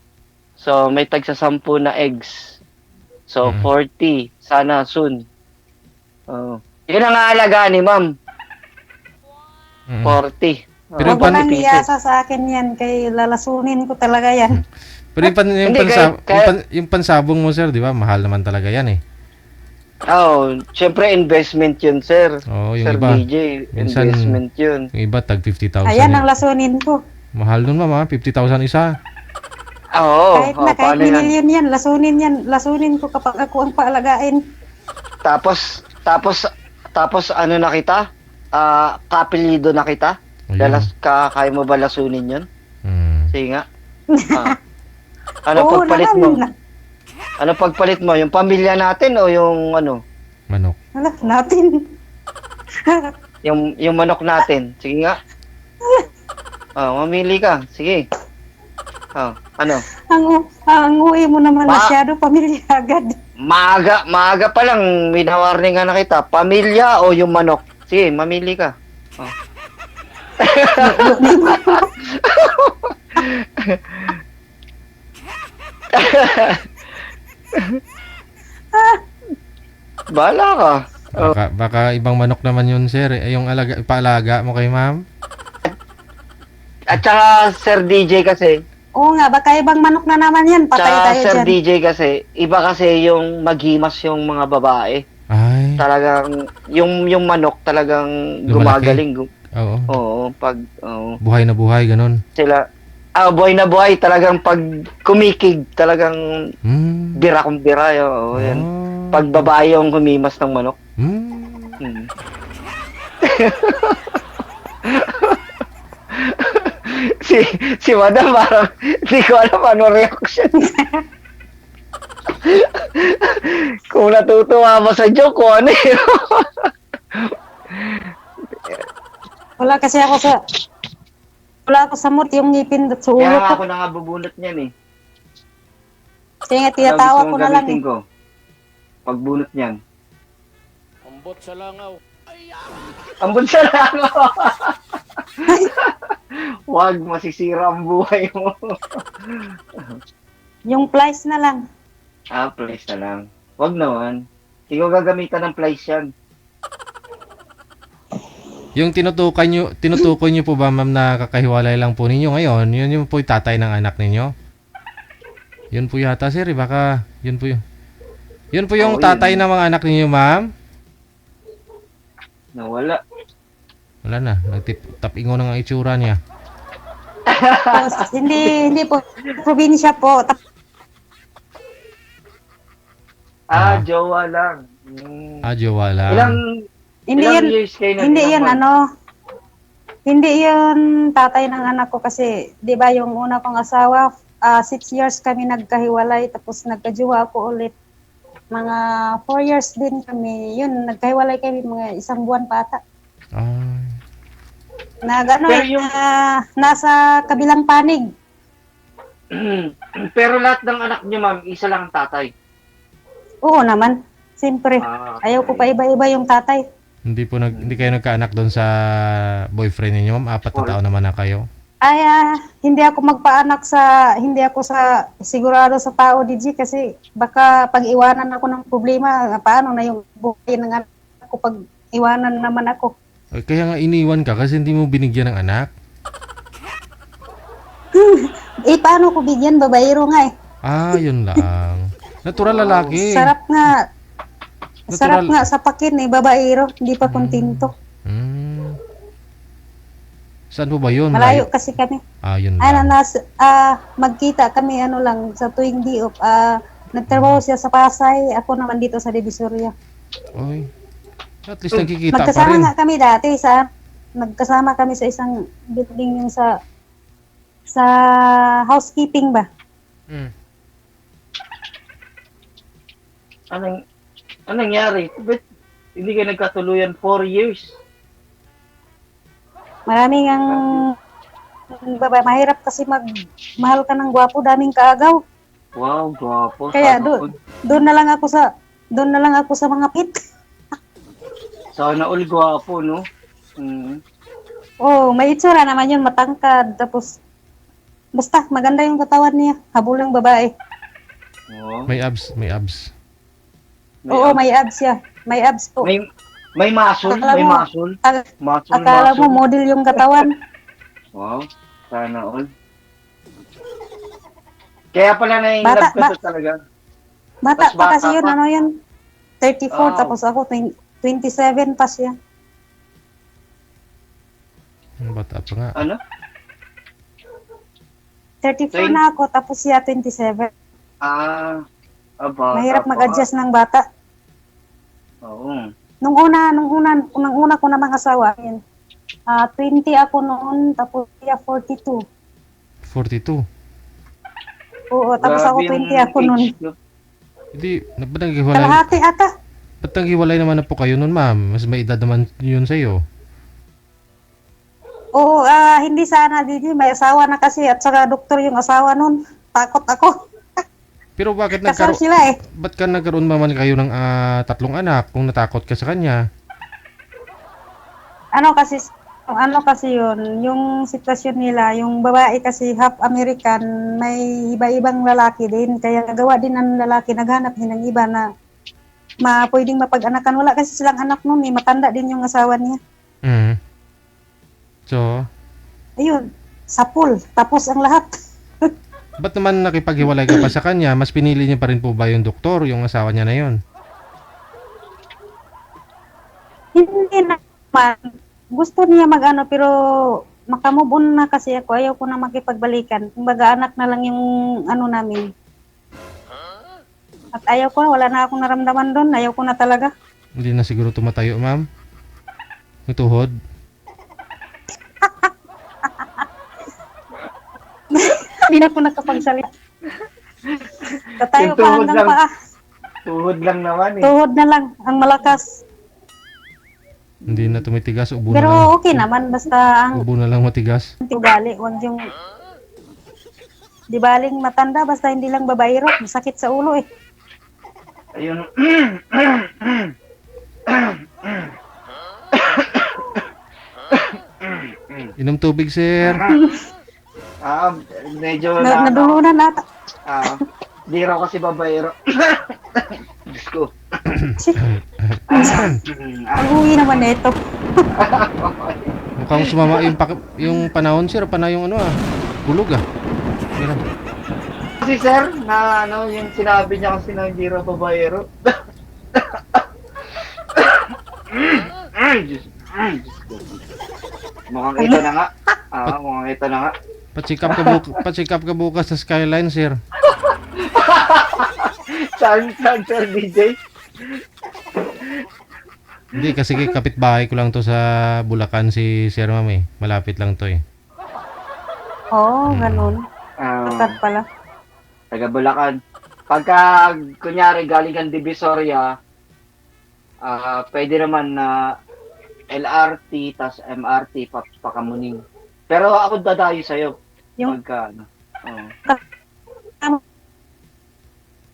So, may tagsa 10 na eggs. So, 40. Sana soon. Yun ang aalagaan ni ma'am. 40. Pero Huwag mo nang iasa sa akin yan, kay lalasunin ko talaga yan. Pero yung pansabong mo, sir, di ba? Mahal naman talaga yan eh. Syempre investment yun, sir. Yung Sir iba. DJ, Minsan, investment yun. Yung iba, tag 50,000. Ayan ang lasunin ko. Mahal nun, mama. 50,000 isa. Kahit minilyon yan, lasunin ko kapag ako ang paalagain. Tapos ano na kita? Kapilido na kita? Kaya mo ba lasunin yun? Sige nga. Ano pagpalit mo? Ano pagpalit mo? Yung pamilya natin o yung Manok. Wala, natin. yung manok natin. Sige nga. Mamili ka. Sige. Ano? Ang uwi mo naman masyado, pamilya agad. Maaga pa lang, minawarningan na kita. Pamilya o yung manok? Sige, mamili ka. Bahala ka. Baka ibang manok naman yun, sir. Yung paalaga mo kay ma'am. At saka, Sir DJ kasi, Oo nga, baka ibang manok na naman yan. Patay tsaka tayo Sir dyan. DJ kasi, iba kasi yung maghimas yung mga babae. Ay. Talagang, yung manok talagang Lumalaki. gumagaling. Oo. Oo. Buhay na buhay, ganun. Sila, buhay na buhay, talagang pag kumikig, talagang bira kong bira. Yan. Pag babae yung humimas ng manok. Si Madam parang hindi ko alam ano reaction. Kung natutuwa ba sa joke ko, ano yun? Wala ako sa mood yung ngipin at sa ulo Kaya ko. ako nakabubunot niyan eh. Kaya nga tinatawa ko na lang eh. Ko? Pagbunot niyan. Ambot sa langaw. Ambot sa langaw. Wag, masisira ang buhay mo. Yung plies na lang. Plies na lang. Wag naman. Hindi ko gagamitan ng plies yan. Yung tinutukoy nyo po ba, ma'am, na kakahiwalay lang po ninyo ngayon, yun yung po yung tatay ng anak ninyo? Yun po yata, sir. Baka, yun po yung... Yun po yung tatay ng mga anak ninyo, ma'am? Nawala. Wala na. Nagtapingo na ang itsura niya. Hindi po. Probinsya po. Jowa lang. Jowa lang. Hindi Ilang yun, years kayo na hindi yun, tinampan? hindi yun tatay ng anak ko kasi, di ba yung una kong asawa, 6 years kami nagkahiwalay, tapos nagkajuwa ako ulit. Mga 4 years din kami, yun, nagkahiwalay kami mga 1 buwan pa ata. Ay. Na gano'n, Pero yung- nasa kabilang panig. Pero lahat ng anak niyo, ma'am, isa lang ang tatay. Oo naman, siyempre. Ayaw ko pa iba-iba yung tatay. Hindi kayo nagkaanak doon sa boyfriend niyo, ma'am? 4 na taon naman na kayo. Ay, hindi ako magpaanak hindi ako sigurado sa tao, DJ, kasi baka pag iwanan ako ng problema, paano na yung buhay ng anak ko pag iwanan naman ako. Ay, kaya nga iniwan ka kasi hindi mo binigyan ng anak. Paano ko bigyan, babaero nga eh. Yun lang. Natural lalaki. Sarap nga Natural. sa pakin eh, babaero, hindi pa kontento. Hmm. Saan po ba yun? Malayo kasi kami. Yun Ano, lang. magkita kami lang sa tuwing di-off. Nagtrabaho siya sa Pasay, ako naman dito sa Divisoria. Oy. At least nagkikita pa Magkasama rin. nga kami dati nagkasama kami sa isang building yung sa housekeeping ba? Hmm. Anong nangyari? Ba't hindi kayo nagkatuluyan 4 years? Maraming ang babae, mahirap kasi mahal ka ng gwapo, daming kaagaw. Wow, gwapo. Kaya Sana all. doon na lang ako sa mga pit. Sana all gwapo, no? Oh, may itsura naman yun, matangkad. Tapos, basta, maganda yung katawan niya. Habulang babae. Oh. May abs. Oo, may abs siya. May abs po. May muscle, Akala may mo- muscle. Ak- Muscle, Akala mo muscle. model yung katawan. Wow, sana all. Kaya pala Bata- na-inlove ka to talaga. Bata Mas pa bata kasi yun, pa. ano yun? 34, Oh. tapos ako 27 pa siya. Bata pa nga. Ano? 34 na ako, tapos siya 27. Bata Mahirap pa. mag-adjust ng bata. Oo. Nung una ko na mga asawa, yun. 20 ako noon, tapos siya 42. 42. Oo, tapos ako 20 ako noon. Hindi, ba't naghiwalay? Kalahati ata. Ba't naghiwalay naman na po kayo nun, ma'am? Mas may edad naman yun sa'yo. Oo, hindi sana, Didi. May asawa na kasi at saka doktor yung asawa noon. Takot ako. Pero bakit Kasal nagkaroon? sila eh. Ba't ka nagkaroon naman kayo ng 3 anak kung natakot ka sa kanya? Ano kasi yun, yung sitwasyon nila, yung babae kasi half American, may iba-ibang lalaki din. Kaya nagawa din ng lalaki, naghanap din ng iba na pwedeng mapag-anakan. Wala kasi silang anak noon eh, matanda din yung asawa niya. So, Ayun, sapul, tapos ang lahat. ba't naman nakipaghiwalay ka pa sa kanya? Mas pinili niya pa rin po ba yung doktor, yung asawa niya na yun? Hindi naman. Gusto niya mag-ano, pero makamove on na kasi ako. Ayaw ko na makipagbalikan. Kumbaga anak na lang yung ano namin. At ayaw ko, wala na akong naramdaman doon. Ayaw ko na talaga. Hindi na siguro tumatayo, ma'am? Yung tuhod? Hindi na ako nakapagsalita. Tatayo Yung pa tuhod hanggang lang. paa. Tuhod lang naman eh. Tuhod na lang, ang malakas. Hindi na tumitigas, ubo na lang. Pero okay naman, basta ang Ubo na lang matigas. ugali, wag yung di baling matanda, basta hindi lang babaero, masakit sa ulo eh. Ayun. Inom tubig, sir. Medyo Nadulunan ata. Di raw kasi babaero. Diyos ko. Ang uwi naman na ito. Mukhang sumama yung panahon, sir. Panahon yung hulog Mira. Kasi sir, na yung sinabi niya kasi na hindi raw babaero. Diyos ko. Mukhang ito na nga. Mukhang ito na nga. Pa-check up ka bukas sa Skyline, sir. Saan sir DJ? Hindi, kasi kapitbahay ko lang to sa Bulacan si Sir Ma'am eh. Malapit lang to eh. Oo, ganun. Ah, Tatat pala. taga Bulacan. Pagka, kunyari, galing kang Divisoria, pwede naman na LRT, tas MRT, pakamuning. Pero ako dadayo sa'yo. Yung- Pagka, ano. Oo.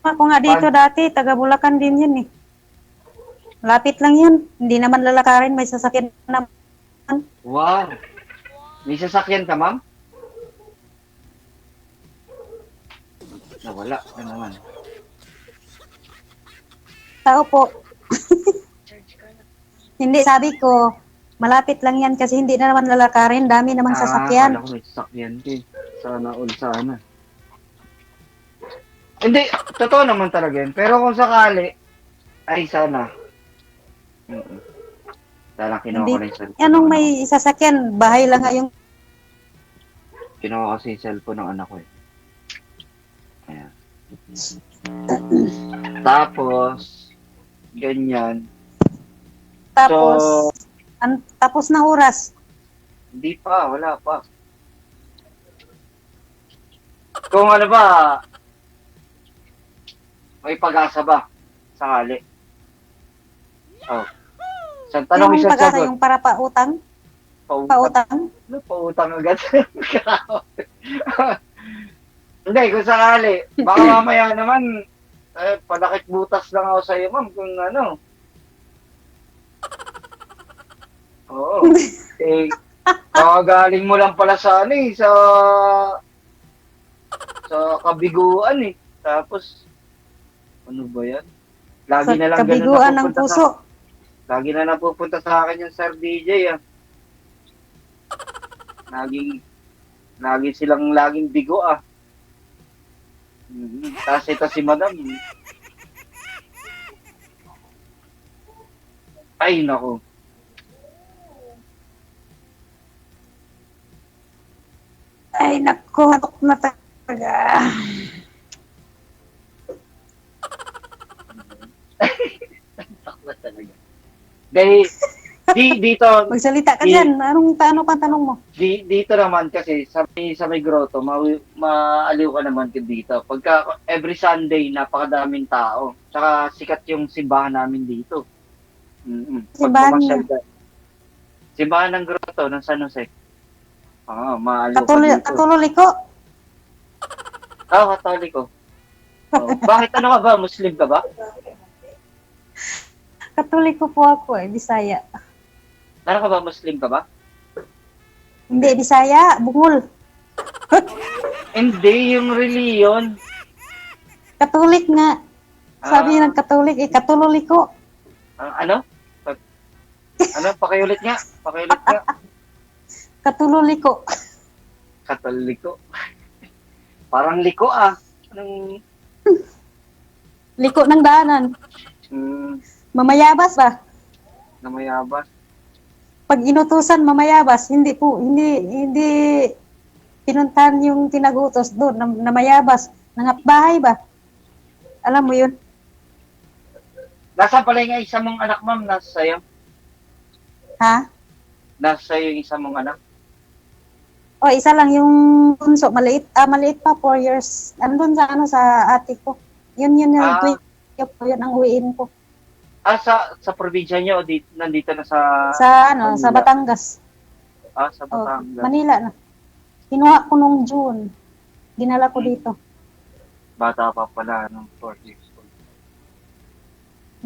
Ako nga dito dati, taga Bulacan din yan eh. Lapit lang yun. Hindi naman lalakarin, may sasakyan na. Wow. May sasakyan ka, ma'am? Nawala na naman. Tao po. Hindi, sabi ko, malapit lang yan kasi hindi na naman lalakarin, dami namang sasakyan. Akala ko may sasakyan din. Sana all sana. Hindi, totoo naman talaga yun. Pero kung sakali, ay sana. Sana kinuha Hindi. ko na yung cellphone. Anong ng may sasakyan? Bahay lang nga yung... Kinuha kasi yung cellphone ng anak ko eh. Ayan. Tapos, ganyan. Tapos, So, tapos na oras. hindi pa, wala pa. Kung ano ba, may pag-asa ba? Sakali. Oh. Isang tanong, Yung isang pag-asa, sagot. yung para pautang. Pautang. Ano, pautang agad? Hindi, kung sakali. Baka mamaya naman, padakit butas lang ako sa'yo, ma'am, kung ano. Oo. Eh, kakagaling mo lang pala sa ano eh, sa kabiguan eh. Tapos, ano ba yan? Lagi Sa na lang ganun kabiguan ng napupunta puso. Lagi na napupunta sa akin yung Sir DJ ah. Lagi silang laging bigo ah. Tapos ito si Madam. Ay, nako. Ay, naku, hatok na talaga. Takla talaga. Dahil, dito, Magsalita ka dyan. Anong tanong mo? dito naman kasi sa may grotto, maaliw ka naman dito. Pagka every Sunday, napakadaming tao. Tsaka sikat yung simbahan namin dito. Simbahan niyo? Simbahan ng grotto ng San Jose. Maaliw ka dito. Katoliko? Katoliko. Bakit ano ka ba? Muslim ka ba? Katoliko po ako Bisaya. Ano ka ba? Muslim ka ba? Hindi, Bisaya. Bungol. Hindi, yung reliyon. Katolik nga. Sabi ng Katolik, Katoliko. Ano? Ano? Pakiulit nga. Katoliko. Katoliko. Parang liko ah. Anong... Liko ng daanan. Mamayabas ba? Namayabas. Pag inutusan, mamayabas. Hindi pinuntahan yung tinagutos doon. Namayabas. Nangapbahay ba? Alam mo yun? Nasa pala yung isa mong anak, ma'am? Nasa sa'yo? Ha? Nasa sa'yo yung isa mong anak? O, isa lang yung bunso. Maliit pa, 4 years. Andun sa ate ko. Yun yun ang uwiin ko. Sa probinsya niyo o nandito na sa... Sa Batangas. Sa Batangas. Manila na. Kinuha ko nung June. Dinala ko dito. Bata pa pala, nung 4 years old.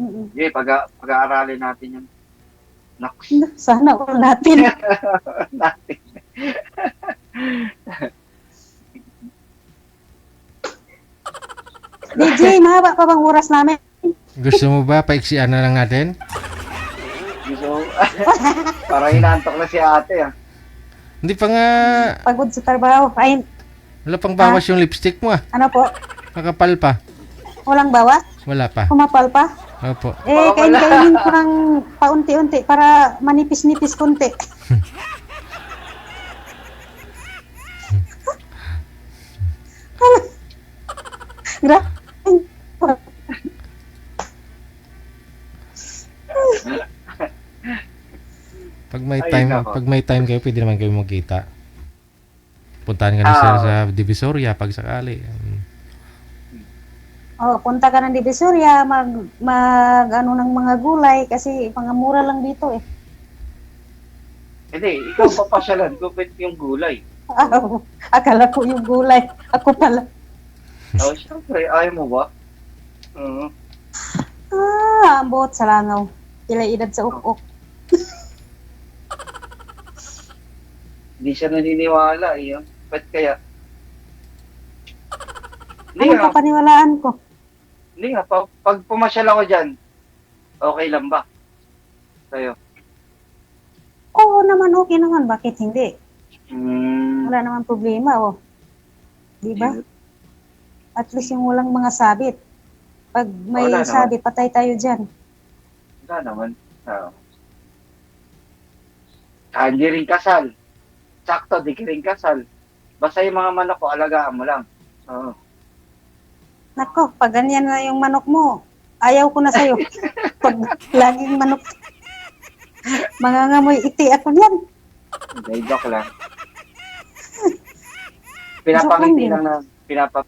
Mm-mm. Okay, pag-aaralin natin yun. Naks. Sana all natin. Natin. DJ, mahaba pa bang oras namin? Gusto mo ba paiksian na lang natin? So, parang inaantok na si ate ah. Hindi pa nga, Pagod sa trabaho. Ay, wala pang bawas yung lipstick mo ah. ano po? Nakapal pa. Walang bawas? Wala pa. Kumapal pa? Opo. Kainin ko ng paunti-unti para manipis-nipis konti. Grabe. Ay, nako. pag may time kayo, pwede naman kayo magkita. Puntahan ka na sir sa Divisoria pag sakali. Oh, punta ka ng Divisoria, ano ng mga gulay kasi mga mura lang dito eh. Hindi, ikaw papasyalan ko ba't yung gulay. Akala ko yung gulay. Ako pala. Oh, syempre, ayaw mo ba? Oo. Ang buot sa langaw. Kilay edad sa ukok. Hindi siya naniniwala eh. Ba't kaya? Hindi Anong nga, papaniwalaan ko? hindi nga. Pag pumasyal ako dyan, okay lang ba? Sa'yo. Oo naman, okay naman. Bakit hindi? Hmm, Wala naman problema, oh. Di ba? At least yung walang mga sabit. Pag may Wala naman. sabit, patay tayo dyan. wala naman. Hindi rin kasal. Sakto, di ka rin kasal. Basta yung mga manok ko, alagaan mo lang. Oo. Nako, pag ganyan na yung manok mo, ayaw ko na sa'yo. Pag laging manok, mangangamoy iti ako niyan. Hindi, joke lang. Pinapangiti lang na,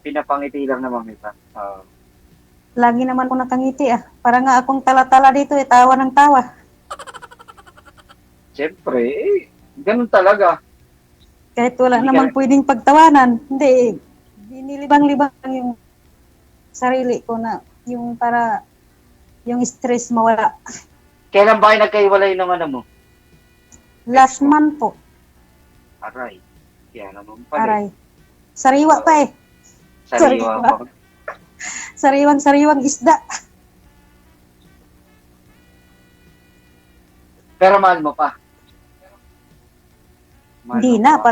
pinapangiti lang naman kita. Oo. Lagi naman ko nakangiti ah. Para nga akong tala-tala dito eh, tawa ng tawa. Siyempre, ganun talaga. Kahit wala Hindi naman pwedeng pagtawanan. Hindi eh. Binilibang-libang lang yung sarili ko na yung para yung stress mawala. Kailan ba kayo nagkaiwalay ng ano mo? Last month po. Aray. Yan naman pala. Aray. Sariwa pa eh. Sariwa pa. Sariwang-sariwang isda. Pero mahal mo pa. Mahal Hindi mo na. pa.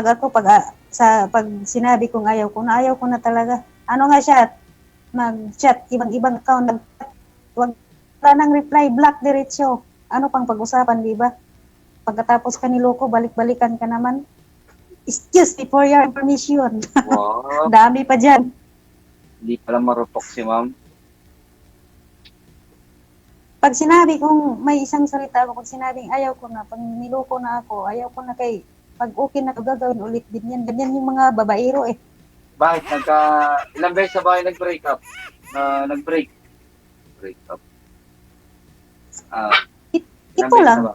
Pag sinabi kong ayaw ko na talaga. Ano nga siya? Mag-chat, ibang-ibang account. Wala nang reply, black diretso. Ano pang pag-usapan, di ba? Pagkatapos ka niloko, balik-balikan ka naman. Excuse me for your information. Wow. Dami pa dyan. Hindi pala marupok si ma'am. Pag sinabi kong may isang salita ako, pag sinabing ayaw ko na, pag niloko na ako, ayaw ko na kay, pag okay na ito, gagawin ulit din yan. Ganyan yung mga babaero eh. Bakit? Ilang beses na ba kayo nag-break up? Nag-break? Break up. Ilang Ito beses lang, na ba?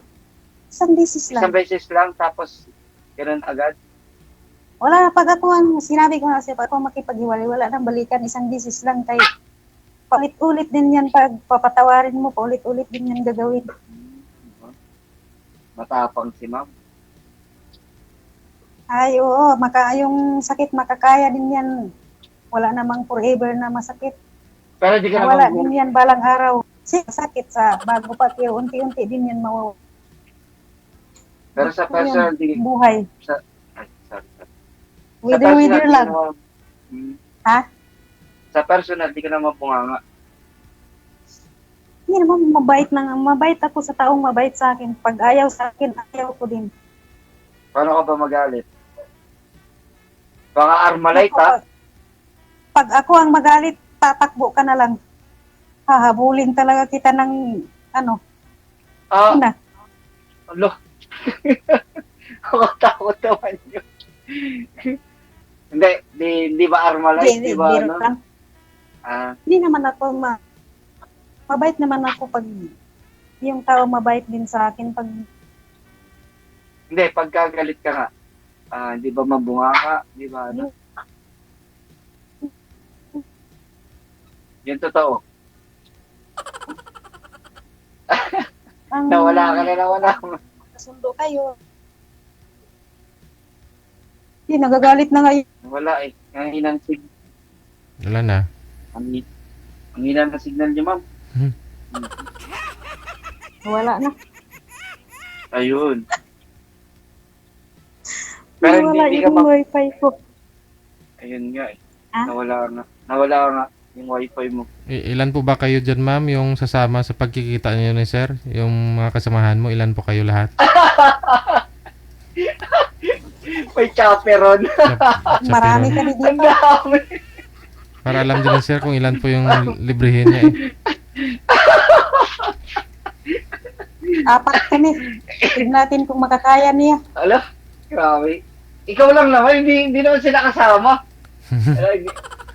isang beses Isang lang. beses lang, tapos ganun agad? Wala, pag ako ang sinabi ko na siya, pag ako makipaghiwalay, wala nang balikan, isang beses lang kay paulit-ulit din yan pag papatawarin mo, paulit-ulit din yan gagawin. Matapang si ma'am. Ay, oo, yung sakit makakaya din yan. Wala namang forever na masakit. Pero di ka Wala naman din yan balang araw. Sakit sa bago pa, pero unti-unti din yan mawawala. Pero sa personal, di Buhay. Ay, sorry. Wither lang. Ha? Sa personal, di ka naman punganga. Hindi naman mabait ako sa taong mabait sa akin. Pag ayaw sa akin, ayaw ko din. Paano ka ba magalit? Baka Armalite, ha? Pag ako ang magalit, tatakbo ka na lang. Hahabulin talaga kita ng na. Alo. Ako takot naman yun. Hindi ba Armalite? Hindi, Di ba, biro ano? lang. Hindi naman ako mabait naman ako pag yung tao mabait din sa akin pag Hindi, pagkagalit ka nga. Di ba mabunga ka? Di ba, ano? Yung totoo. Nawala ka. Sundo kayo. Hindi, nagagalit na ngayon. Wala eh. Ang hinang Wala na. Ang hina ng signal niyo, ma'am. Wala na. Ayun. Pero Wala hindi ka yung wifi ko. Ayun nga eh. Ah? Nawala nga yung wifi mo. Ilan po ba kayo dyan, ma'am, yung sasama sa pagkikita niyo ni sir? Yung mga kasamahan mo, ilan po kayo lahat? May chaperon. Marami ka Ang dito. dami. Para alam din ni sir kung ilan po yung librihin niya eh. Apat kami. Tignan natin kung makakaya niya. Ala, grabe. Ikaw lang naman, hindi naman sila kasama. Ay,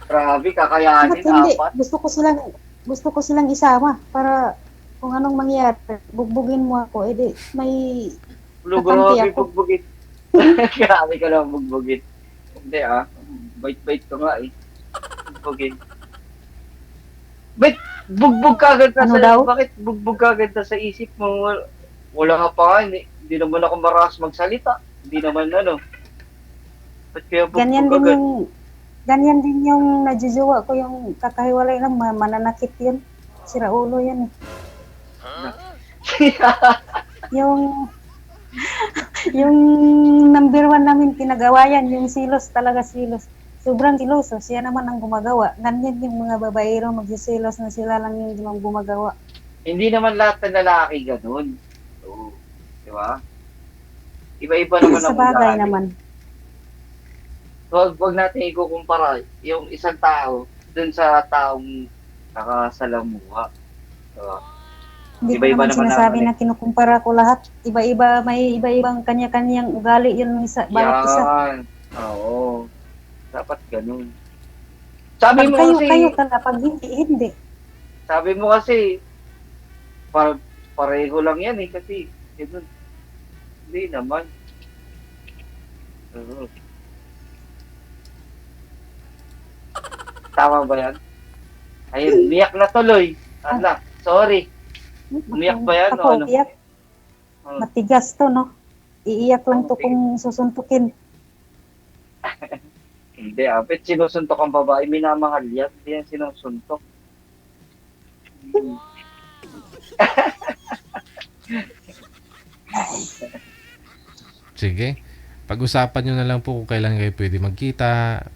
grabe, kakayanin, Bakit hindi? apat. Gusto ko silang isama para kung anong mangyari, bugbugin mo ako, edi may Lo, kakampi grabe, ako. bugbugin. Grabe ka lang bugbugin. Hindi bait-bait ko nga eh. Bugbugin. Ba't bugbog ka agad na Ano sa, daw? bakit bugbog ka agad na sa isip mo? Wala ka pa nga, hindi naman ako marakas magsalita. Hindi naman Ba't kaya bugbog agad? Ganyan din yung najujuwa ko, yung kakahiwalay lang, mananakit yun. Sira ulo yan eh. Yung number 1 namin pinagawayan, yung silos, talaga silos. Sobrang siloso, siya naman ang gumagawa. Ganyan yung mga babaero, magsisilos na sila lang yung gumagawa. Hindi naman lahat ng lalaki ganun. So, di ba? Iba-iba naman Sa ang bagay ugali. naman. Wag natin ikukumpara yung isang tao dun sa taong nakasalamuha. Diba? Hindi ko Iba-iba naman naman sinasabi naman na kinukumpara ko lahat. Iba-iba, may iba-ibang kanya-kanyang ugali yun bawat isa. Yan. Oo. Dapat ganun. Sabi mo kasi, Kayo talaga, pag hindi. sabi mo kasi, pareho lang yan eh, kasi, ganun. Hindi naman. Oo. Tama ba yan? Ayun, umiyak na tuloy. Ala, sorry. Umiyak ba yan? Ako, ano? iyak. Oh. Matigas to, no? Iiyak lang to Okay. kung susuntukin. Hindi, bet sinusuntok ang babae. Minamahal yan. Hindi yan sinusuntok. Sige. Pag-usapan nyo na lang po kung kailan kayo pwede magkita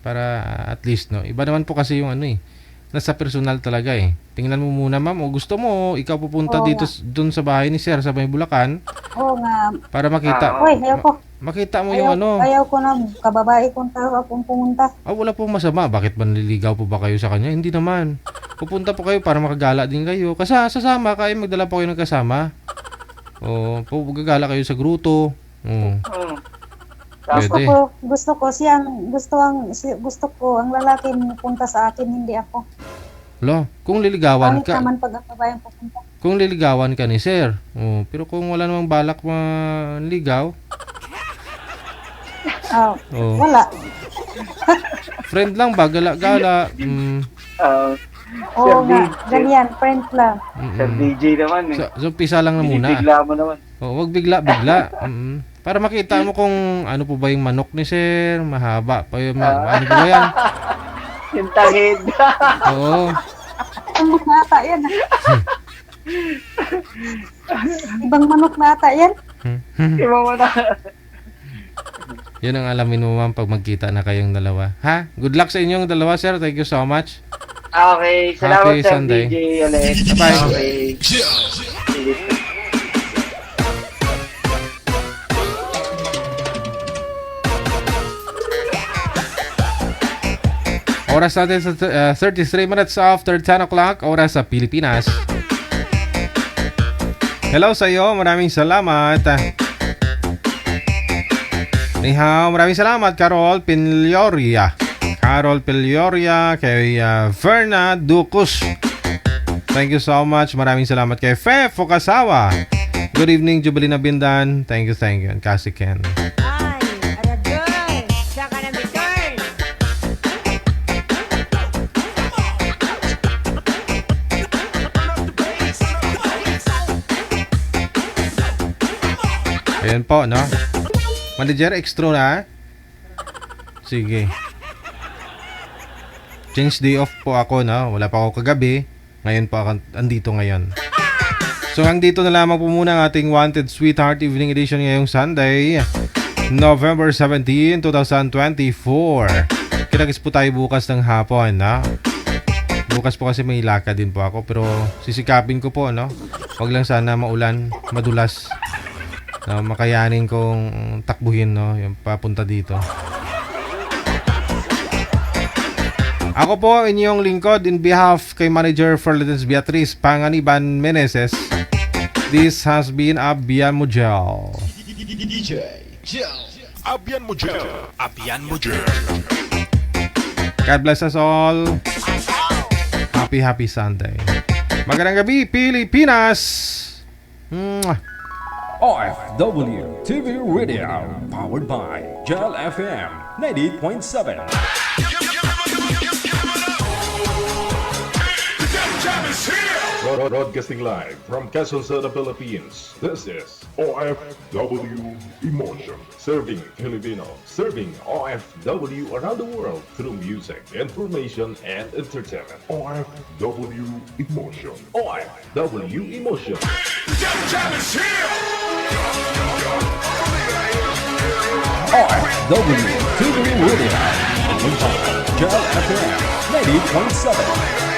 para at least, no? Iba naman po kasi yung nasa personal talaga eh. Tingnan mo muna, ma'am, o gusto mo, ikaw pupunta Oo dito dun sa bahay ni Sir sa May Bulacan Oo nga. para makita. Hoy, ayoko. Makita mo yung Ayaw ko na kababae kung tao akong pumunta. wala pong masama. Bakit ba naliligaw po ba kayo sa kanya? Hindi naman. Pupunta po kayo para makagala din kayo. Kasi sasama kayo, magdala po kayo ng kasama. O, gagala kayo sa gruto. O, pwede. Gusto ko ang lalaki punta sa akin, hindi ako. Lo, kung liligawan Pangit ka, naman pag ang babaeng pupunta. kung liligawan ka ni Sir. O, pero kung wala namang balak manligaw, Wala. friend lang ba? Gala-gala. Oo nga, ganyan, friend lang. Sir DJ naman eh. So, pisa lang na muna. Binibigla mo naman. Wag bigla-bigla. Para makita mo kung ano po ba yung manok ni Sir, mahaba pa yung ano po ba yan? Yung tangid. Oo. Ibang manok na ata yan. Ibang manok na ata yan. Iba mo na. Yun ang alamin mo, ma'am, pag magkita na kayong dalawa. Ha? Good luck sa inyong dalawa, Sir. Thank you so much. Okay, salamat Happy Sir Sunday. DJ ulit. Bye-bye. Okay. Sige. Oras natin sa 33 minutes after 10 o'clock, oras sa Pilipinas. Hello sa iyo, maraming salamat. Ni hao, maraming salamat Carol Pinlioria. Carol Pinlioria, kay Verna Ducus. Thank you so much. Maraming salamat kay Fe Fukasawa. Good evening, Jubilina Bindan. Thank you. And Cassie Ken. Ayan po, no? Manager, extra na. Sige. Change day off po ako, no? Wala pa ako kagabi. Ngayon po ako andito ngayon. So, hanggang dito na lamang po muna ang ating Wanted Sweetheart Evening Edition ngayong Sunday, November 17, 2024. Kinagis po tayo bukas ng hapon, no? Bukas po kasi may lakad din po ako, pero sisikapin ko po, no? Huwag lang sana maulan, madulas. No, makayanin kong takbuhin, no, yung papunta dito. Ako po, inyong lingkod in behalf kay Manager Ferlitens Beatriz Panganiban Meneses. This has been Abian Mujel. DJ Jel. Abian mo Jel. Abian mo Jel. God bless us all. Happy Sunday. Magandang gabi, Pilipinas! Mwah! OFW TV Radio, powered by Gel FM 98.7. Broadcasting live from Quezon City, Philippines. This is OFW Emotion. Serving Filipino, serving OFW around the world through music, information, and entertainment. OFW Emotion. OFW Emotion. OFW TV Radio. Gel FM 98.7.